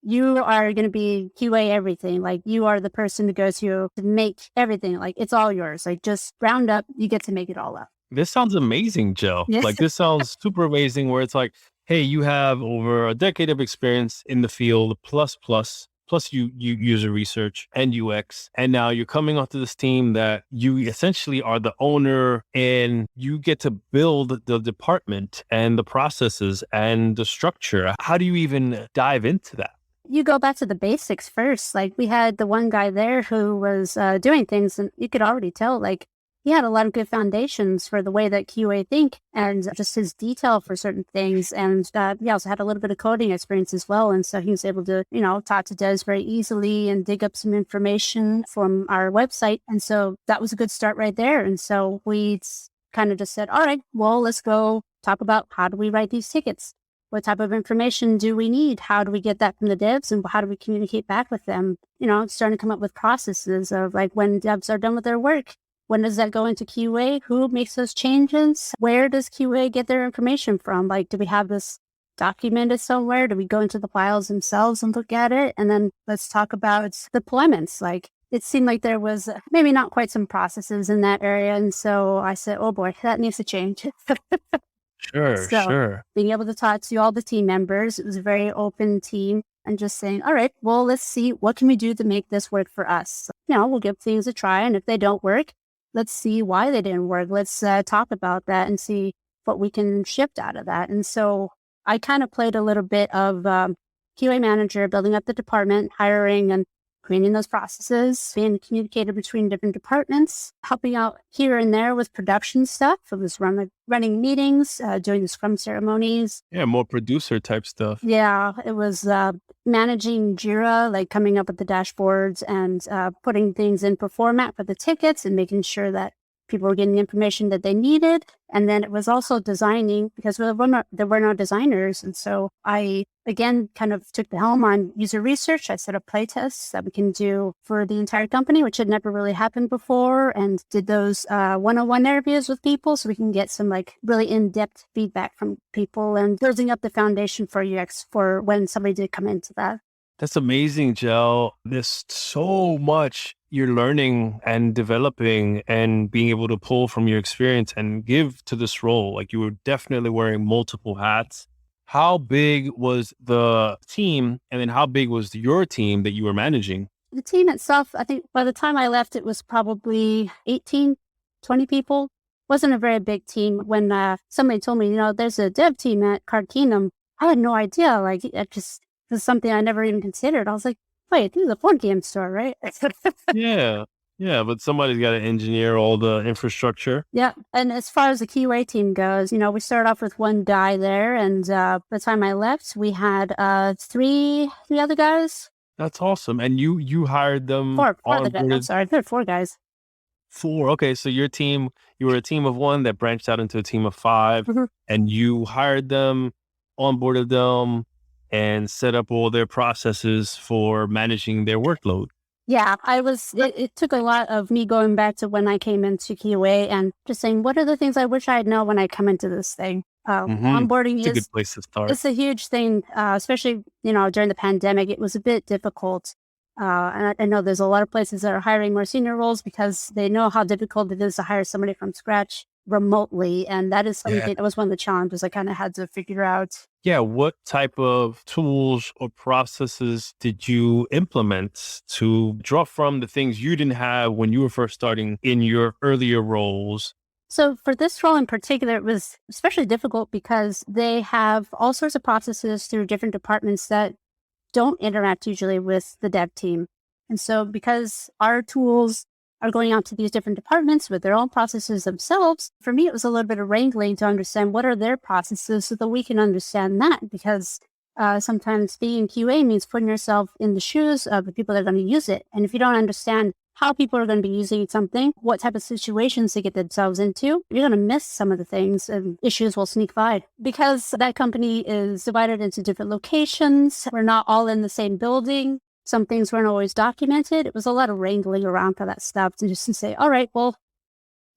[SPEAKER 3] you are going to be QA everything. Like you are the person to go to make everything. Like it's all yours. Like just round up, you get to make it all up.
[SPEAKER 1] This sounds amazing, Jill.
[SPEAKER 3] Yes.
[SPEAKER 1] Like this sounds super amazing where it's like, hey, you have over a decade of experience in the field, plus you user research and UX. And now you're coming onto this team that you essentially are the owner and you get to build the department and the processes and the structure. How do you even dive into that?
[SPEAKER 3] You go back to the basics first. Like we had the one guy there who was doing things, and you could already tell, like, he had a lot of good foundations for the way that QA think and just his detail for certain things. And he also had a little bit of coding experience as well. And so he was able to, talk to Des very easily and dig up some information from our website. And so that was a good start right there. And so we kind of just said, all right, well, let's go talk about how do we write these tickets? What type of information do we need? How do we get that from the devs, and how do we communicate back with them? Starting to come up with processes of like when devs are done with their work. When does that go into QA? Who makes those changes? Where does QA get their information from? Like, do we have this documented somewhere? Do we go into the files themselves and look at it? And then let's talk about deployments. Like, it seemed like there was maybe not quite some processes in that area. And so I said, oh boy, that needs to change.
[SPEAKER 1] Sure.
[SPEAKER 3] Being able to talk to all the team members, it was a very open team. And just saying, all right, well, let's see, what can we do to make this work for us? We'll give things a try. And if they don't work, let's see why they didn't work. Let's talk about that and see what we can shift out of that. And so I kind of played a little bit of QA manager, building up the department, hiring and creating those processes, being a communicator between different departments, helping out here and there with production stuff. It was running meetings, doing the scrum ceremonies.
[SPEAKER 1] Yeah, more producer type stuff.
[SPEAKER 3] Yeah, it was managing Jira, like coming up with the dashboards and putting things in for format for the tickets and making sure that people were getting the information that they needed. And then it was also designing, because there were no designers. And so I, again, kind of took the helm on user research. I set up playtests that we can do for the entire company, which had never really happened before, and did those one-on-one interviews with people so we can get some like really in-depth feedback from people and building up the foundation for UX for when somebody did come into that.
[SPEAKER 1] That's amazing, Jel. There's so much you're learning and developing and being able to pull from your experience and give to this role. Like you were definitely wearing multiple hats. How big was the team? And then how big was your team that you were managing?
[SPEAKER 3] The team itself, I think by the time I left, it was probably 18, 20 people. Wasn't a very big team. When somebody told me, there's a dev team at Card Kingdom, I had no idea. Like this is something I never even considered. I was like, wait, this is a board game store, right?
[SPEAKER 1] Yeah, but somebody's got to engineer all the infrastructure.
[SPEAKER 3] Yeah, and as far as the QA team goes, we started off with one guy there, and by the time I left, we had three other guys.
[SPEAKER 1] That's awesome. And you hired them?
[SPEAKER 3] Four other guys. I'm sorry, there were 4 guys.
[SPEAKER 1] 4. Okay, so your team, you were a team of 1 that branched out into a team of 5, and you hired them, onboarded them, and set up all their processes for managing their workload.
[SPEAKER 3] Yeah, it took a lot of me going back to when I came into QA and just saying, what are the things I wish I had known when I come into this thing? Onboarding
[SPEAKER 1] It's a good place to start.
[SPEAKER 3] it's a huge thing, especially, during the pandemic. It was a bit difficult. And I know there's a lot of places that are hiring more senior roles because they know how difficult it is to hire somebody from scratch remotely. And that is something that was one of the challenges I kind of had to figure out.
[SPEAKER 1] Yeah, what type of tools or processes did you implement to draw from the things you didn't have when you were first starting in your earlier roles?
[SPEAKER 3] So for this role in particular, it was especially difficult because they have all sorts of processes through different departments that don't interact usually with the dev team. And so because our tools are going out to these different departments with their own processes themselves, for me, it was a little bit of wrangling to understand what are their processes so that we can understand that, because sometimes being QA means putting yourself in the shoes of the people that are going to use it. And if you don't understand how people are going to be using something, what type of situations they get themselves into, you're going to miss some of the things and issues will sneak by. Because that company is divided into different locations, we're not all in the same building. Some things weren't always documented. It was a lot of wrangling around for that stuff to say, all right, well,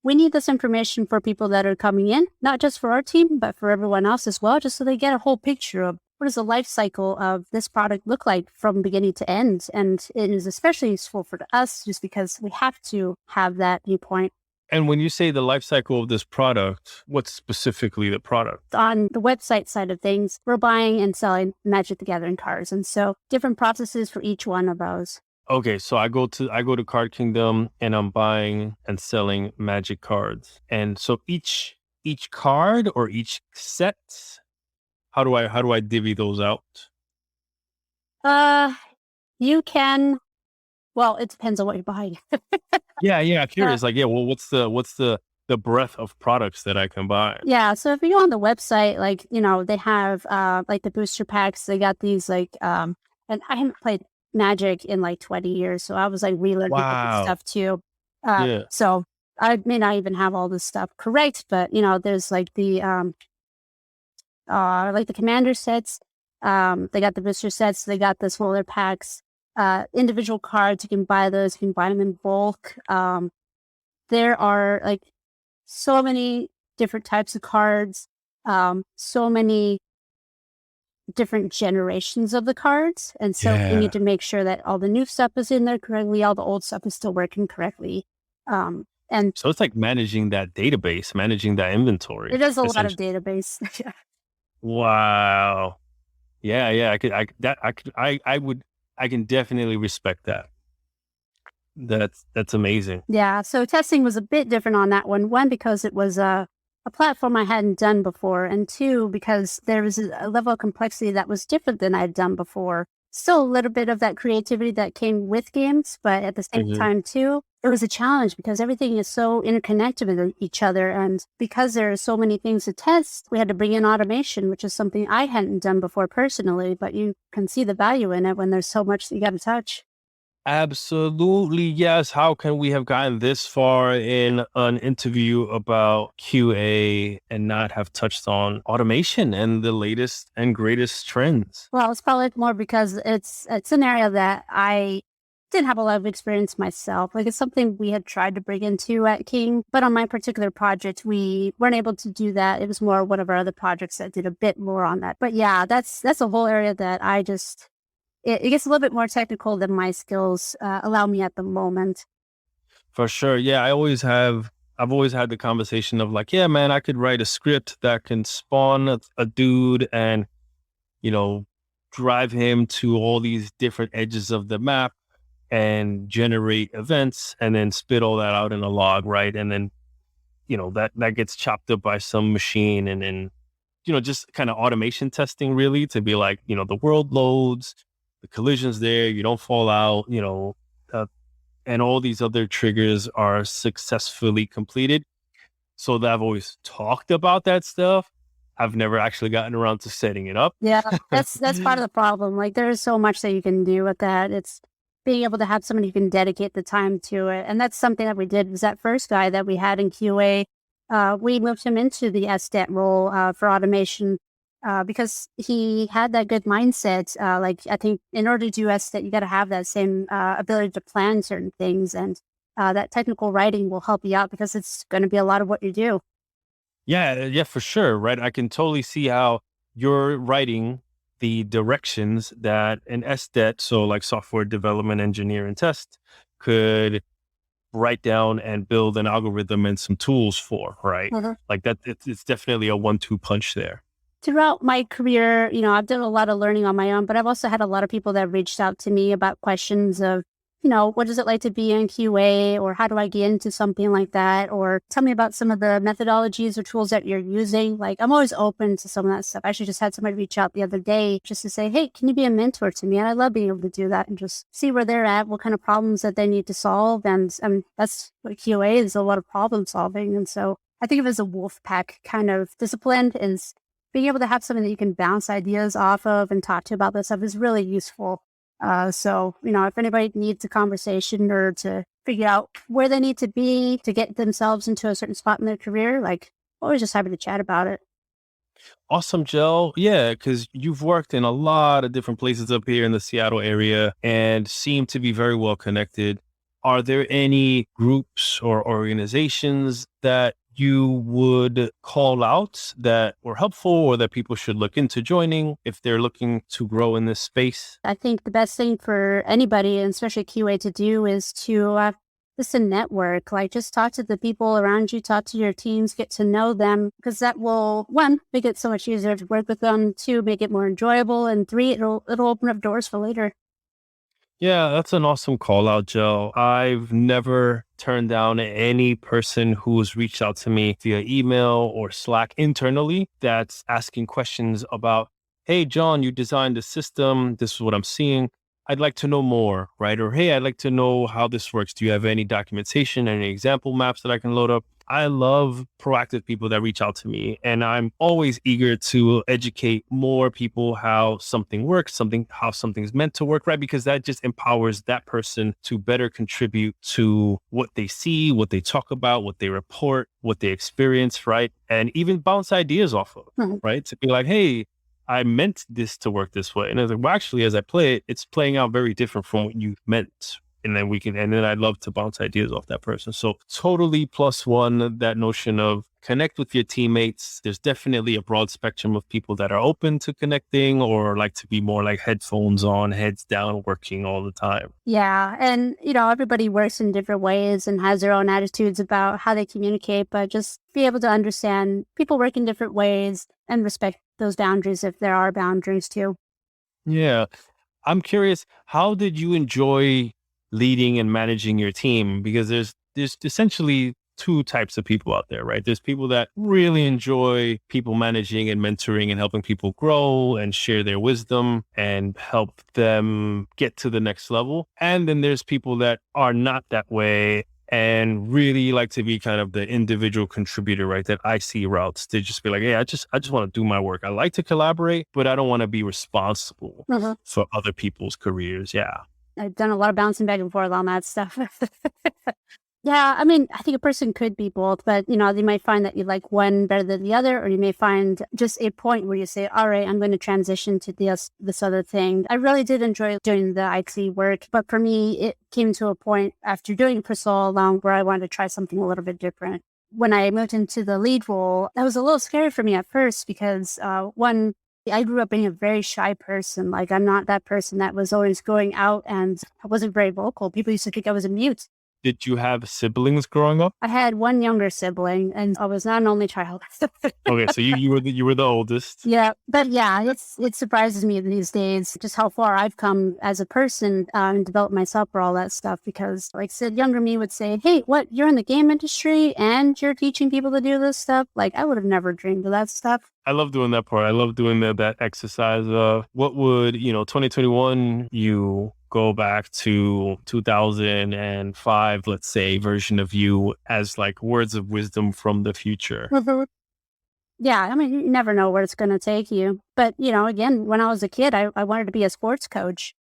[SPEAKER 3] we need this information for people that are coming in, not just for our team, but for everyone else as well, just so they get a whole picture of what does the life cycle of this product look like from beginning to end. And it is especially useful for us just because we have to have that viewpoint.
[SPEAKER 1] And when you say the life cycle of this product, what's specifically the product?
[SPEAKER 3] On the website side of things, we're buying and selling Magic the Gathering cards. And so different processes for each one of those.
[SPEAKER 1] Okay, so I go to Card Kingdom and I'm buying and selling Magic cards. And so each card or each set, how do I divvy those out?
[SPEAKER 3] You can, well, it depends on what you're buying.
[SPEAKER 1] Yeah, curious. Well, what's the breadth of products that I can buy?
[SPEAKER 3] Yeah, so if you go on the website, they have like the booster packs. They got these and I haven't played Magic in like 20 years, so I was like relearning all this stuff too. So I may not even have all this stuff correct, but there's like the commander sets. They got the booster sets. They got the smaller packs. Individual cards, you can buy those. You can buy them in bulk. There are like so many different types of cards, so many different generations of the cards. And so we need to make sure that all the new stuff is in there correctly, all the old stuff is still working correctly. And
[SPEAKER 1] so it's like managing that database, managing that inventory.
[SPEAKER 3] It is a lot of database.
[SPEAKER 1] Wow. Yeah. I can definitely respect that. That's amazing.
[SPEAKER 3] Yeah. So testing was a bit different on that one. One, because it was a platform I hadn't done before. And two, because there was a level of complexity that was different than I'd done before. Still a little bit of that creativity that came with games, but at the same time too, it was a challenge because everything is so interconnected with each other. And because there are so many things to test, we had to bring in automation, which is something I hadn't done before personally, but you can see the value in it when there's so much that you got to touch.
[SPEAKER 1] Absolutely, yes. How can we have gotten this far in an interview about QA and not have touched on automation and the latest and greatest trends?
[SPEAKER 3] Well, it's probably more because it's an area that I didn't have a lot of experience myself. Like, it's something we had tried to bring into at King, but on my particular project, we weren't able to do that. It was more one of our other projects that did a bit more on that. But yeah, that's a whole area that I just... It gets a little bit more technical than my skills allow me at the moment.
[SPEAKER 1] For sure. Yeah, I've always had the conversation of like, yeah, man, I could write a script that can spawn a dude and, drive him to all these different edges of the map and generate events and then spit all that out in a log, right? And then, that gets chopped up by some machine and then, just kind of automation testing really to be like, the world loads, the collision's there, you don't fall out, and all these other triggers are successfully completed. So that I've always talked about that stuff. I've never actually gotten around to setting it up.
[SPEAKER 3] Yeah, that's part of the problem. Like, there is so much that you can do with that. It's being able to have somebody who can dedicate the time to it. And that's something that we did. Was that first guy that we had in QA, we moved him into the SDET role for automation. because he had that good mindset. Like I think in order to do that, you got to have that same ability to plan certain things, and that technical writing will help you out because it's going to be a lot of what you do.
[SPEAKER 1] Yeah, for sure, right? I can totally see how you're writing the directions that an SDET, so like software development engineer and test, could write down and build an algorithm and some tools for, right?
[SPEAKER 3] Mhm.
[SPEAKER 1] Like that, it's definitely a 1-2 punch there.
[SPEAKER 3] Throughout my career, I've done a lot of learning on my own, but I've also had a lot of people that reached out to me about questions of, what is it like to be in QA, or how do I get into something like that? Or tell me about some of the methodologies or tools that you're using. Like, I'm always open to some of that stuff. I actually just had somebody reach out the other day just to say, hey, can you be a mentor to me? And I love being able to do that and just see where they're at, what kind of problems that they need to solve. And that's what QA is, a lot of problem solving. And so I think of it as a wolf pack kind of discipline, is being able to have something that you can bounce ideas off of and talk to about this stuff is really useful. So, if anybody needs a conversation or to figure out where they need to be to get themselves into a certain spot in their career, like, always just happy to chat about it.
[SPEAKER 1] Awesome, Joe. Yeah, because you've worked in a lot of different places up here in the Seattle area and seem to be very well connected. Are there any groups or organizations that you would call out that were helpful or that people should look into joining if they're looking to grow in this space?
[SPEAKER 3] I think the best thing for anybody, and especially QA, to do is to just a network. Like, just talk to the people around you, talk to your teams, get to know them, because that will, one, make it so much easier to work with them, two, make it more enjoyable, and three, it'll open up doors for later.
[SPEAKER 1] Yeah, that's an awesome call out, Joe. I've never turned down any person who's reached out to me via email or Slack internally that's asking questions about, hey, John, you designed the system. This is what I'm seeing. I'd like to know more, right? Or, hey, I'd like to know how this works. Do you have any documentation, any example maps that I can load up? I love proactive people that reach out to me, and I'm always eager to educate more people how something works, how something's meant to work, right? Because that just empowers that person to better contribute to what they see, what they talk about, what they report, what they experience, right? And even bounce ideas off of,
[SPEAKER 3] Mhm.
[SPEAKER 1] right? To be like, hey, I meant this to work this way. And I was like, well, actually, as I play it, it's playing out very different from what you meant. And then I'd love to bounce ideas off that person. So totally plus one, that notion of connect with your teammates. There's definitely a broad spectrum of people that are open to connecting or like to be more like headphones on, heads down, working all the time.
[SPEAKER 3] Yeah. And, everybody works in different ways and has their own attitudes about how they communicate, but just be able to understand people work in different ways and respect those boundaries if there are boundaries too.
[SPEAKER 1] Yeah. I'm curious, how did you enjoy leading and managing your team? Because there's essentially two types of people out there, right? There's people that really enjoy people managing and mentoring and helping people grow and share their wisdom and help them get to the next level. And then there's people that are not that way and really like to be kind of the individual contributor, right? That IC routes. They just be like, hey, I just want to do my work. I like to collaborate, but I don't want to be responsible
[SPEAKER 3] Mhm.
[SPEAKER 1] for other people's careers. Yeah.
[SPEAKER 3] I've done a lot of bouncing back and forth on that stuff. Yeah, I mean, I think a person could be both, but you might find that you like one better than the other, or you may find just a point where you say, all right, I'm going to transition to this other thing. I really did enjoy doing the IT work, but for me, it came to a point after doing it for so long where I wanted to try something a little bit different. When I moved into the lead role, that was a little scary for me at first because one, I grew up being a very shy person. Like, I'm not that person that was always going out, and I wasn't very vocal. People used to think I was a mute.
[SPEAKER 1] Did you have siblings growing up?
[SPEAKER 3] I had one younger sibling, and I was not an only child.
[SPEAKER 1] Okay, so you were the oldest.
[SPEAKER 3] Yeah, but yeah, it surprises me these days just how far I've come as a person and developed myself for all that stuff. Because, like I said, younger me would say, "Hey, what? You're in the game industry and you're teaching people to do this stuff?" Like, I would have never dreamed of that stuff.
[SPEAKER 1] I love doing that part. I love doing that exercise of what would 2021 you go back to 2005, let's say, version of you as like words of wisdom from the future.
[SPEAKER 3] Mhm. Yeah, I mean, you never know where it's going to take you. But, again, when I was a kid, I wanted to be a sports coach.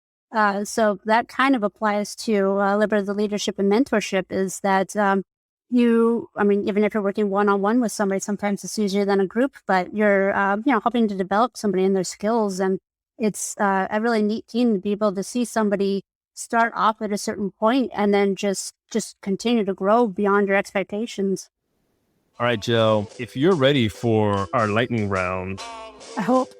[SPEAKER 3] So that kind of applies to a little bit of the leadership and mentorship is that even if you're working one-on-one with somebody, sometimes it's easier than a group, but you're, helping to develop somebody and their skills. And it's a really neat thing to be able to see somebody start off at a certain point and then just continue to grow beyond your expectations.
[SPEAKER 1] All right, Jill, if you're ready for our lightning round,
[SPEAKER 3] I hope.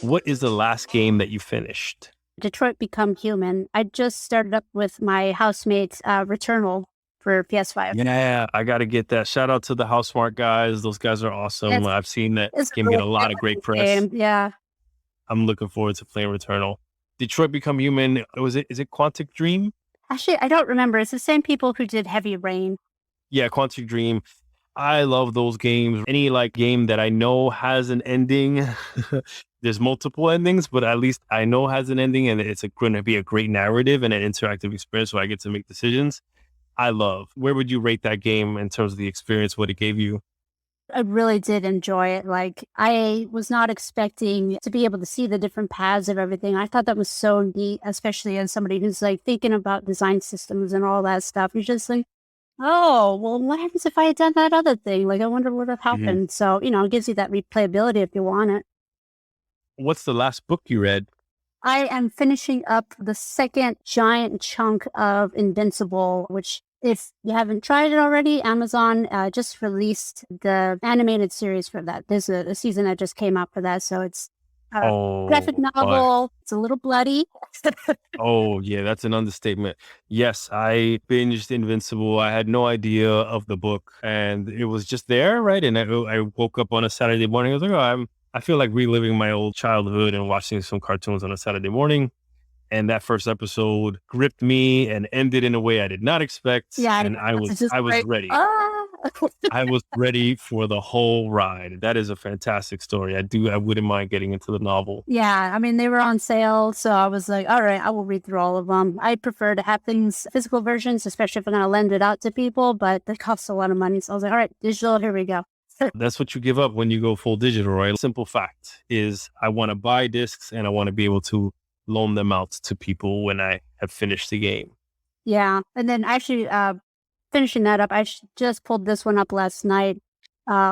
[SPEAKER 1] what is the last game that you finished?
[SPEAKER 3] Detroit Become Human. I just started up with my housemates Returnal for PS5.
[SPEAKER 1] Yeah, I got to get that. Shout out to the Housemart guys. Those guys are awesome. I've seen that game get a lot of great press.
[SPEAKER 3] Game. Yeah.
[SPEAKER 1] I'm looking forward to playing Returnal. Detroit Become Human. Is it Quantic Dream?
[SPEAKER 3] Actually, I don't remember. It's the same people who did Heavy Rain.
[SPEAKER 1] Yeah, Quantic Dream. I love those games. Any game that I know has an ending. There's multiple endings, but at least I know has an ending, and it's going to be a great narrative and an interactive experience where I get to make decisions. I love. Where would you rate that game in terms of the experience, what it gave you?
[SPEAKER 3] I really did enjoy it. I was not expecting to be able to see the different paths of everything. I thought that was so neat, especially as somebody who's thinking about design systems and all that stuff. You're just oh, well, what happens if I had done that other thing? I wonder what would have happened. So, it gives you that replayability if you want it.
[SPEAKER 1] What's the last book you read?
[SPEAKER 3] I am finishing up the second giant chunk of Invincible, which, if you haven't tried it already, Amazon just released the animated series for that. There's a season that just came out for that. So it's a graphic novel. It's a little bloody.
[SPEAKER 1] Oh, yeah, that's an understatement. Yes, I binged Invincible. I had no idea of the book, and it was just there, right? And I woke up on a Saturday morning. I was like, I feel like reliving my old childhood and watching some cartoons on a Saturday morning. And that first episode gripped me and ended in a way I did not expect.
[SPEAKER 3] Yeah,
[SPEAKER 1] and I was ready. I was ready for the whole ride. That is a fantastic story. I wouldn't mind getting into the novel.
[SPEAKER 3] Yeah, they were on sale, so I was like, all right, I will read through all of them. I prefer to have things, physical versions, especially if I'm going to lend it out to people, but they cost a lot of money. So I was like, all right, digital, here we go.
[SPEAKER 1] That's what you give up when you go full digital, right? Simple fact is I want to buy discs and I want to be able to loan them out to people when I have finished the game.
[SPEAKER 3] Yeah. And then actually finishing that up, I just pulled this one up last night,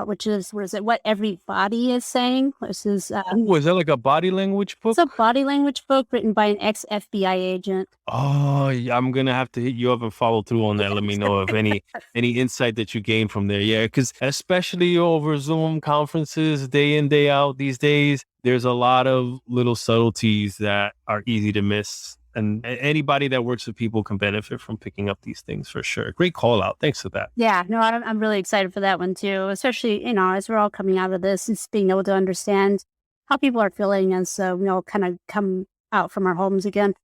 [SPEAKER 3] which is, What Everybody Is Saying. This is...
[SPEAKER 1] is that like a body language book?
[SPEAKER 3] It's a body language book written by an ex-FBI agent.
[SPEAKER 1] Oh, yeah, I'm going to have to hit you up and follow through on that. Let me know if any insight that you gain from there. Yeah, because especially over Zoom conferences, day in, day out these days, there's a lot of little subtleties that are easy to miss. And anybody that works with people can benefit from picking up these things for sure. Great call out. Thanks for that.
[SPEAKER 3] Yeah, no, I'm really excited for that one too, especially, as we're all coming out of this, it's being able to understand how people are feeling as we all kind of come out from our homes again.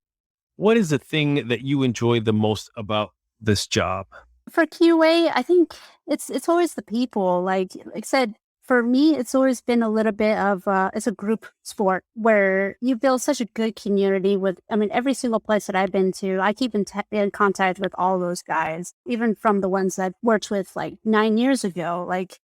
[SPEAKER 1] What is the thing that you enjoy the most about this job?
[SPEAKER 3] For QA, I think it's always the people. Like I said, for me, it's always been a little bit of, it's a group sport where you build such a good community with, every single place that I've been to, I keep in contact with all those guys, even from the ones that I worked with 9 years ago.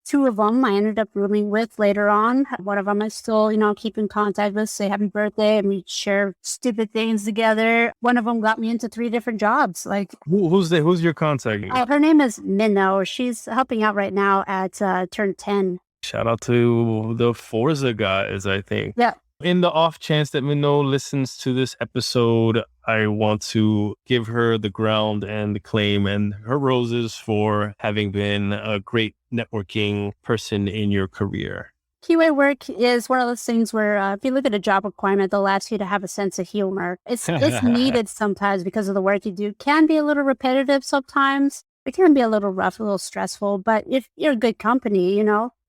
[SPEAKER 3] 2 of them I ended up rooming with later on. One of them I still, keep in contact with, say happy birthday, and we share stupid things together. One of them got me into 3 different jobs.
[SPEAKER 1] Who's your contact?
[SPEAKER 3] Her name is Minnow. She's helping out right now at Turn 10.
[SPEAKER 1] Shout out to the Forza guys, I think.
[SPEAKER 3] Yeah.
[SPEAKER 1] In the off chance that Minnow listens to this episode, I want to give her the ground and the claim and her roses for having been a great networking person in your career.
[SPEAKER 3] QA work is one of those things where if you look at a job requirement, they'll ask you to have a sense of humor. It's needed sometimes because of the work you do. It can be a little repetitive sometimes. It can be a little rough, a little stressful. But if you're a good company,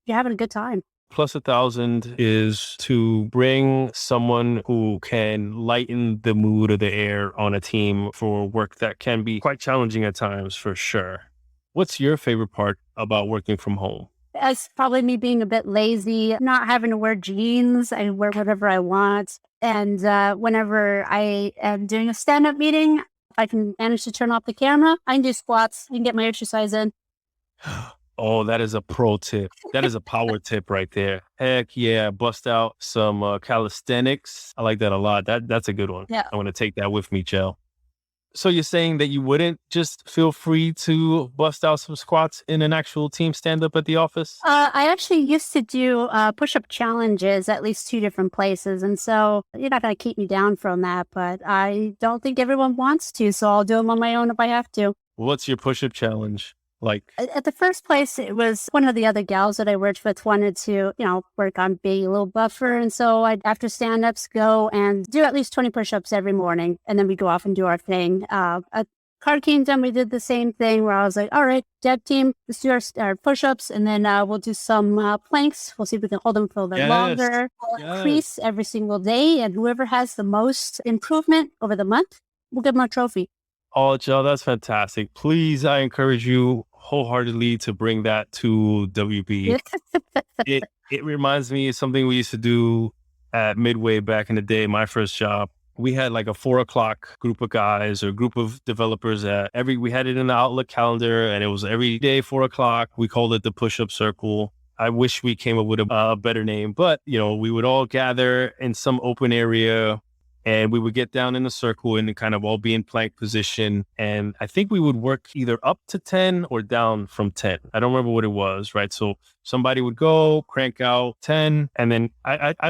[SPEAKER 3] you're having a good time.
[SPEAKER 1] Plus 1,000 is to bring someone who can lighten the mood of the air on a team for work that can be quite challenging at times, for sure. What's your favorite part about working from home?
[SPEAKER 3] It's probably me being a bit lazy, not having to wear jeans. I wear whatever I want. And whenever I am doing a stand-up meeting, if I can manage to turn off the camera, I can do squats, I can get my exercise in.
[SPEAKER 1] Oh, that is a pro tip. That is a power tip right there. Heck yeah. Bust out some calisthenics. I like that a lot. That's a good one.
[SPEAKER 3] Yeah.
[SPEAKER 1] I want to take that with me, Jill. So you're saying that you wouldn't just feel free to bust out some squats in an actual team stand-up at the office?
[SPEAKER 3] I actually used to do push-up challenges at least 2 different places, and so you're not going to keep me down from that, but I don't think everyone wants to, so I'll do them on my own if I have to.
[SPEAKER 1] What's your push-up challenge like?
[SPEAKER 3] At the first place, it was one of the other gals that I worked with wanted to, work on being a little buffer. And so I'd, after stand-ups, go and do at least 20 push-ups every morning. And then we go off and do our thing. At Card Kingdom, we did the same thing where I was like, all right, dev team, let's do our push-ups. And then we'll do some planks. We'll see if we can hold them for a little longer. We'll increase every single day. And whoever has the most improvement over the month, we'll give them a trophy.
[SPEAKER 1] Oh, Joe, that's fantastic. Please, I encourage you wholeheartedly to bring that to WB. It reminds me of something we used to do at Midway back in the day, my first job. We had like a 4:00 group of guys or group of developers we had it in the Outlook calendar, and it was every day 4:00. We called it the push-up circle. I wish we came up with a better name, but we would all gather in some open area. And we would get down in a circle and kind of all be in plank position. And I think we would work either up to 10 or down from 10. I don't remember what it was, right? So somebody would go, crank out 10. And then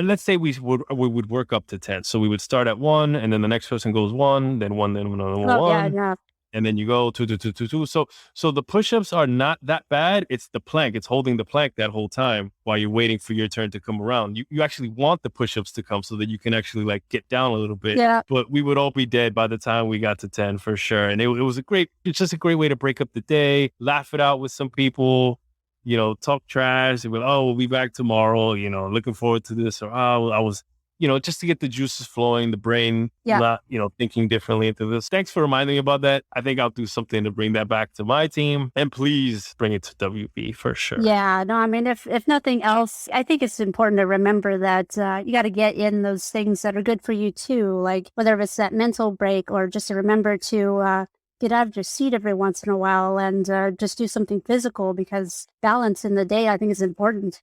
[SPEAKER 1] let's say we would work up to 10. So we would start at 1, and then the next person goes 1, then 1, then another 1.
[SPEAKER 3] Yeah.
[SPEAKER 1] And then you go 2, 2, 2, 2, 2. So the push-ups are not that bad. It's the plank. It's holding the plank that whole time while you're waiting for your turn to come around. You actually want the push-ups to come so that you can actually like get down a little bit.
[SPEAKER 3] Yeah.
[SPEAKER 1] But we would all be dead by the time we got to 10 for sure. And it's just a great way to break up the day, laugh it out with some people, talk trash. And we'll be back tomorrow, looking forward to this. Or, I was, just to get the juices flowing, the brain, not, thinking differently into this. Thanks for reminding me about that. I think I'll do something to bring that back to my team, and please bring it to WB for sure.
[SPEAKER 3] Yeah, no, I mean, if nothing else, I think it's important to remember that you got to get in those things that are good for you too. Like whether it's that mental break or just to remember to get out of your seat every once in a while and just do something physical, because balance in the day, I think, is important.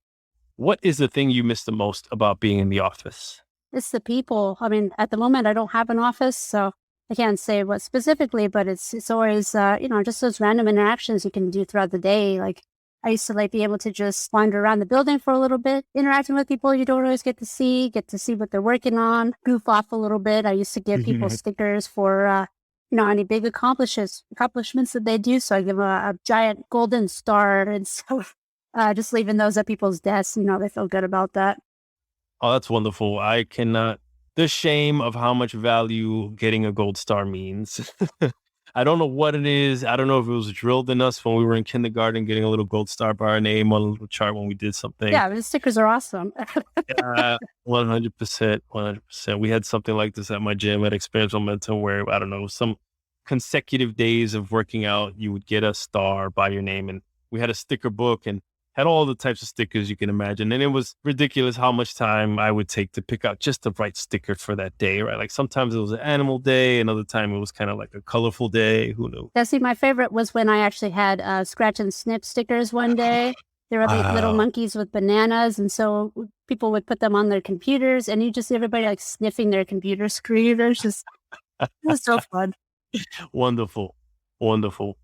[SPEAKER 1] What is the thing you miss the most about being in the office?
[SPEAKER 3] It's the people. I mean, at the moment, I don't have an office, so I can't say what specifically, but it's always, just those random interactions you can do throughout the day. Like I used to be able to just wander around the building for a little bit, interacting with people you don't always get to see what they're working on, goof off a little bit. I used to give people stickers for, any big accomplishments that they do. So I give a giant golden star. And so just leaving those at people's desks, they feel good about that.
[SPEAKER 1] Oh, that's wonderful. I cannot, the shame of how much value getting a gold star means. I don't know what it is. I don't know if it was drilled in us when we were in kindergarten, getting a little gold star by our name on a little chart when we did something.
[SPEAKER 3] Yeah, the stickers are awesome.
[SPEAKER 1] 100%. 100%. We had something like this at my gym at Experience Momentum where, I don't know, some consecutive days of working out, you would get a star by your name. And we had a sticker book and had all the types of stickers you can imagine. And it was ridiculous how much time I would take to pick out just the right sticker for that day, right? Like sometimes it was an animal day, another time it was kind of like a colorful day. Who knew?
[SPEAKER 3] Yeah, see, my favorite was when I actually had scratch and snip stickers one day. There were little monkeys with bananas. And so people would put them on their computers and you just see everybody like sniffing their computer screen. It was so fun.
[SPEAKER 1] Wonderful. Wonderful.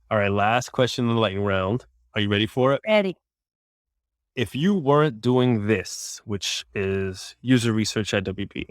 [SPEAKER 1] All right. Last question in the lightning round. Are you ready for it?
[SPEAKER 3] Ready.
[SPEAKER 1] If you weren't doing this, which is user research at WB,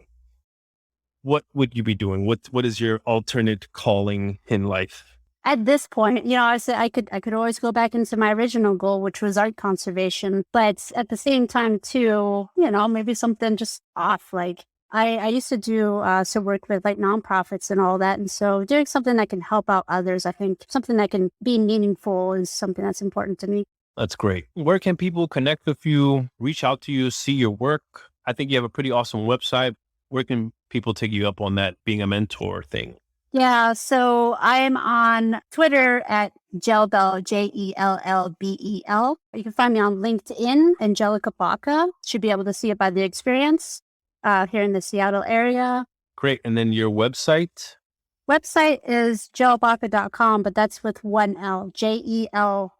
[SPEAKER 1] what would you be doing? What is your alternate calling in life?
[SPEAKER 3] At this point, I said I could always go back into my original goal, which was art conservation. But at the same time, too, maybe something just off. Like I used to do some work with like nonprofits and all that. And so doing something that can help out others, I think something that can be meaningful is something that's important to me.
[SPEAKER 1] That's great. Where can people connect with you, reach out to you, see your work? I think you have a pretty awesome website. Where can people take you up on that being a mentor thing?
[SPEAKER 3] Yeah, so I'm on Twitter at Jellbell, Jellbel. You can find me on LinkedIn, Angelica Baca. Should be able to see it by the experience here in the Seattle area.
[SPEAKER 1] Great. And then your website?
[SPEAKER 3] Website is jellbaca.com, but that's with one L, JELBACA.com.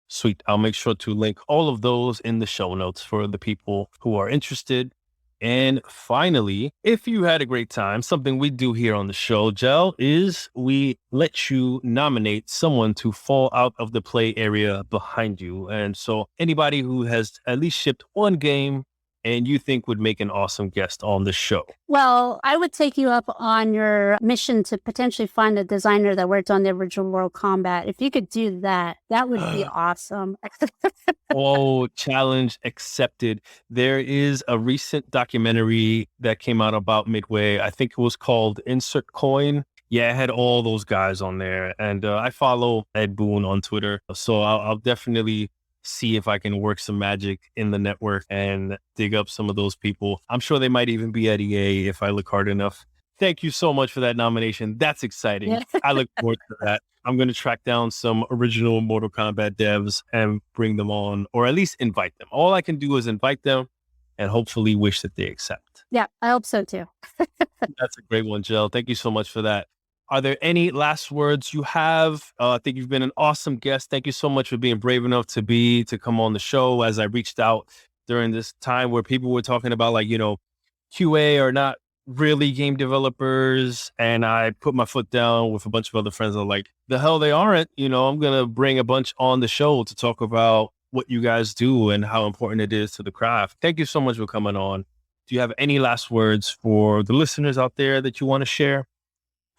[SPEAKER 1] Sweet. I'll make sure to link all of those in the show notes for the people who are interested. And finally, if you had a great time, something we do here on the show, Gel, is we let you nominate someone to fall out of the play area behind you. And so anybody who has at least shipped one game and you think would make an awesome guest on the show.
[SPEAKER 3] Well, I would take you up on your mission to potentially find a designer that worked on the original Mortal Kombat. If you could do that, that would be awesome.
[SPEAKER 1] Oh, challenge accepted. There is a recent documentary that came out about Midway. I think it was called Insert Coin. Yeah, it had all those guys on there. And I follow Ed Boon on Twitter. So I'll definitely see if I can work some magic in the network and dig up some of those people. I'm sure they might even be at EA if I look hard enough. Thank you so much for that nomination. That's exciting.
[SPEAKER 3] Yeah.
[SPEAKER 1] I look forward to that. I'm going to track down some original Mortal Kombat devs and bring them on, or at least invite them. All I can do is invite them and hopefully wish that they accept.
[SPEAKER 3] Yeah, I hope so too.
[SPEAKER 1] That's a great one, Jill. Thank you so much for that. Are there any last words you have? I think you've been an awesome guest. Thank you so much for being brave enough to come on the show. As I reached out during this time where people were talking about QA are not really game developers, and I put my foot down with a bunch of other friends. I'm like, the hell they aren't. I'm gonna bring a bunch on the show to talk about what you guys do and how important it is to the craft. Thank you so much for coming on. Do you have any last words for the listeners out there that you want to share?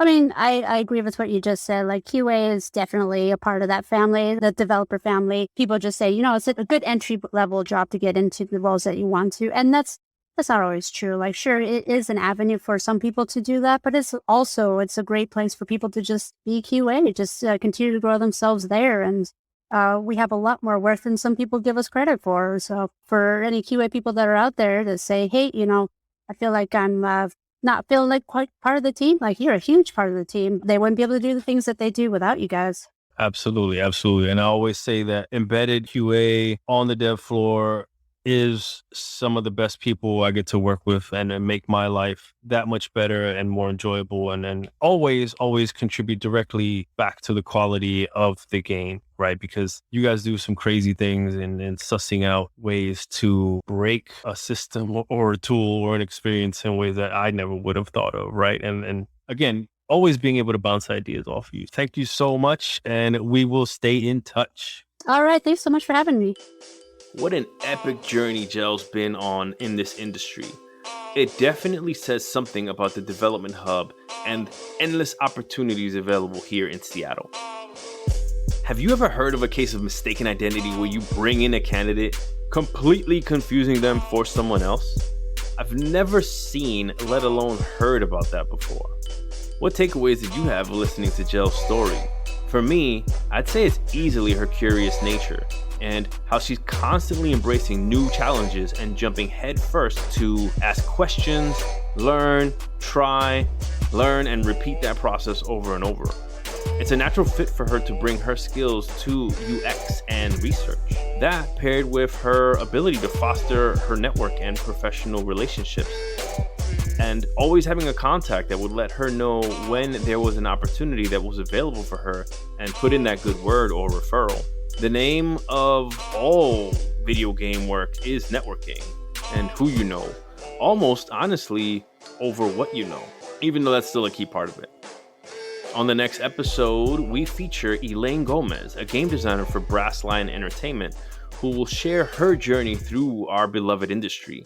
[SPEAKER 3] I mean, I agree with what you just said. Like, QA is definitely a part of that family, the developer family. People just say, it's a good entry level job to get into the roles that you want to. And that's not always true. Like, sure, it is an avenue for some people to do that, but it's a great place for people to just be QA, just continue to grow themselves there. And we have a lot more worth than some people give us credit for. So for any QA people that are out there to say, hey, I feel like I'm not feeling like quite part of the team, like you're a huge part of the team. They wouldn't be able to do the things that they do without you guys.
[SPEAKER 1] Absolutely. Absolutely. And I always say that embedded QA on the dev floor is some of the best people I get to work with and make my life that much better and more enjoyable, and always contribute directly back to the quality of the game, right? Because you guys do some crazy things and sussing out ways to break a system or a tool or an experience in ways that I never would have thought of, right? And again, always being able to bounce ideas off of you. Thank you so much, and we will stay in touch.
[SPEAKER 3] All right. Thanks so much for having me.
[SPEAKER 1] What an epic journey Gel's been on in this industry. It definitely says something about the development hub and endless opportunities available here in Seattle. Have you ever heard of a case of mistaken identity where you bring in a candidate, completely confusing them for someone else? I've never seen, let alone heard about that before. What takeaways did you have listening to Gel's story? For me, I'd say it's easily her curious nature and how she's constantly embracing new challenges and jumping headfirst to ask questions, learn, try, learn, and repeat that process over and over. It's a natural fit for her to bring her skills to UX and research. That, paired with her ability to foster her network and professional relationships, and always having a contact that would let her know when there was an opportunity that was available for her and put in that good word or referral. The name of all video game work is networking, and who you know, almost honestly over what you know, even though that's still a key part of it. On the next episode, we feature Elaine Gomez, a game designer for Brass Lion Entertainment, who will share her journey through our beloved industry.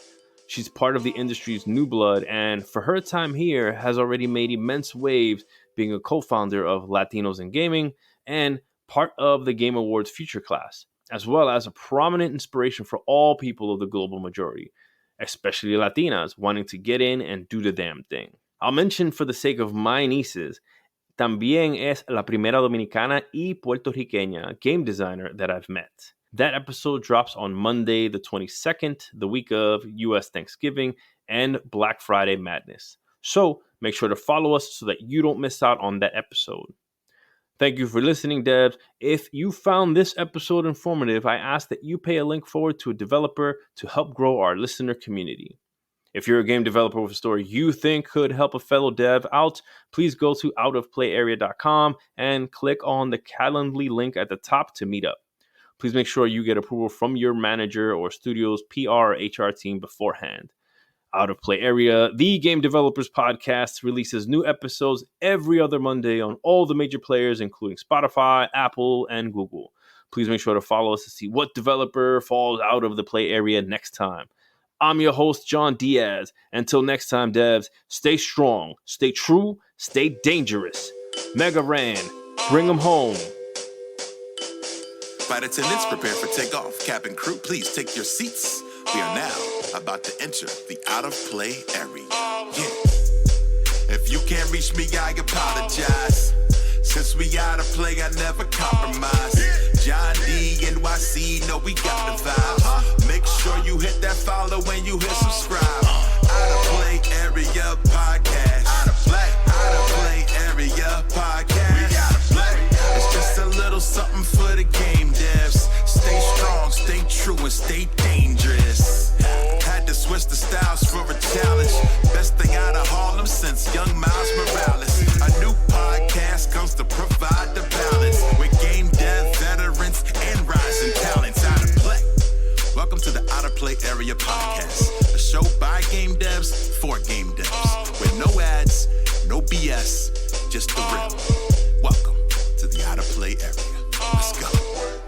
[SPEAKER 1] She's part of the industry's new blood, and for her time here has already made immense waves, being a co-founder of Latinos in Gaming and part of the Game Awards Future Class, as well as a prominent inspiration for all people of the global majority, especially Latinas wanting to get in and do the damn thing. I'll mention, for the sake of my nieces, también es la primera dominicana y puertorriqueña game designer that I've met. That episode drops on Monday the 22nd, the week of US Thanksgiving and Black Friday Madness. So make sure to follow us so that you don't miss out on that episode. Thank you for listening, devs. If you found this episode informative, I ask that you pay a link forward to a developer to help grow our listener community. If you're a game developer with a story you think could help a fellow dev out, please go to outofplayarea.com and click on the Calendly link at the top to meet up. Please make sure you get approval from your manager or studio's PR or HR team beforehand. Out of Play Area, the Game Developers Podcast, releases new episodes every other Monday on all the major players, including Spotify, Apple, and Google. Please make sure to follow us to see what developer falls out of the play area next time. I'm your host, John Diaz. Until next time, devs, stay strong, stay true, stay dangerous. Mega Ran, bring them home.
[SPEAKER 4] Flight attendants, prepare for takeoff. Cabin crew, please take your seats. We are now about to enter the out-of-play area. Yeah. If you can't reach me, I apologize. Since we out of play, I never compromise. John D, NYC, know we got the vibes. Make sure you hit that follow and you hit subscribe. Out of Play Area Podcast. Out of Play Area Podcast. We out of play. It's just a little something for the game devs. Stay strong, stay true, and stay dangerous. Had to switch the styles for a challenge. Best thing out of Harlem since young Miles Morales. A new podcast comes to provide the balance with game dev veterans and rising talents. Out of play. Welcome to the Out of Play Area Podcast, a show by game devs for game devs, with no ads, no BS, just the real. Welcome to the Out of Play Area. Let's go.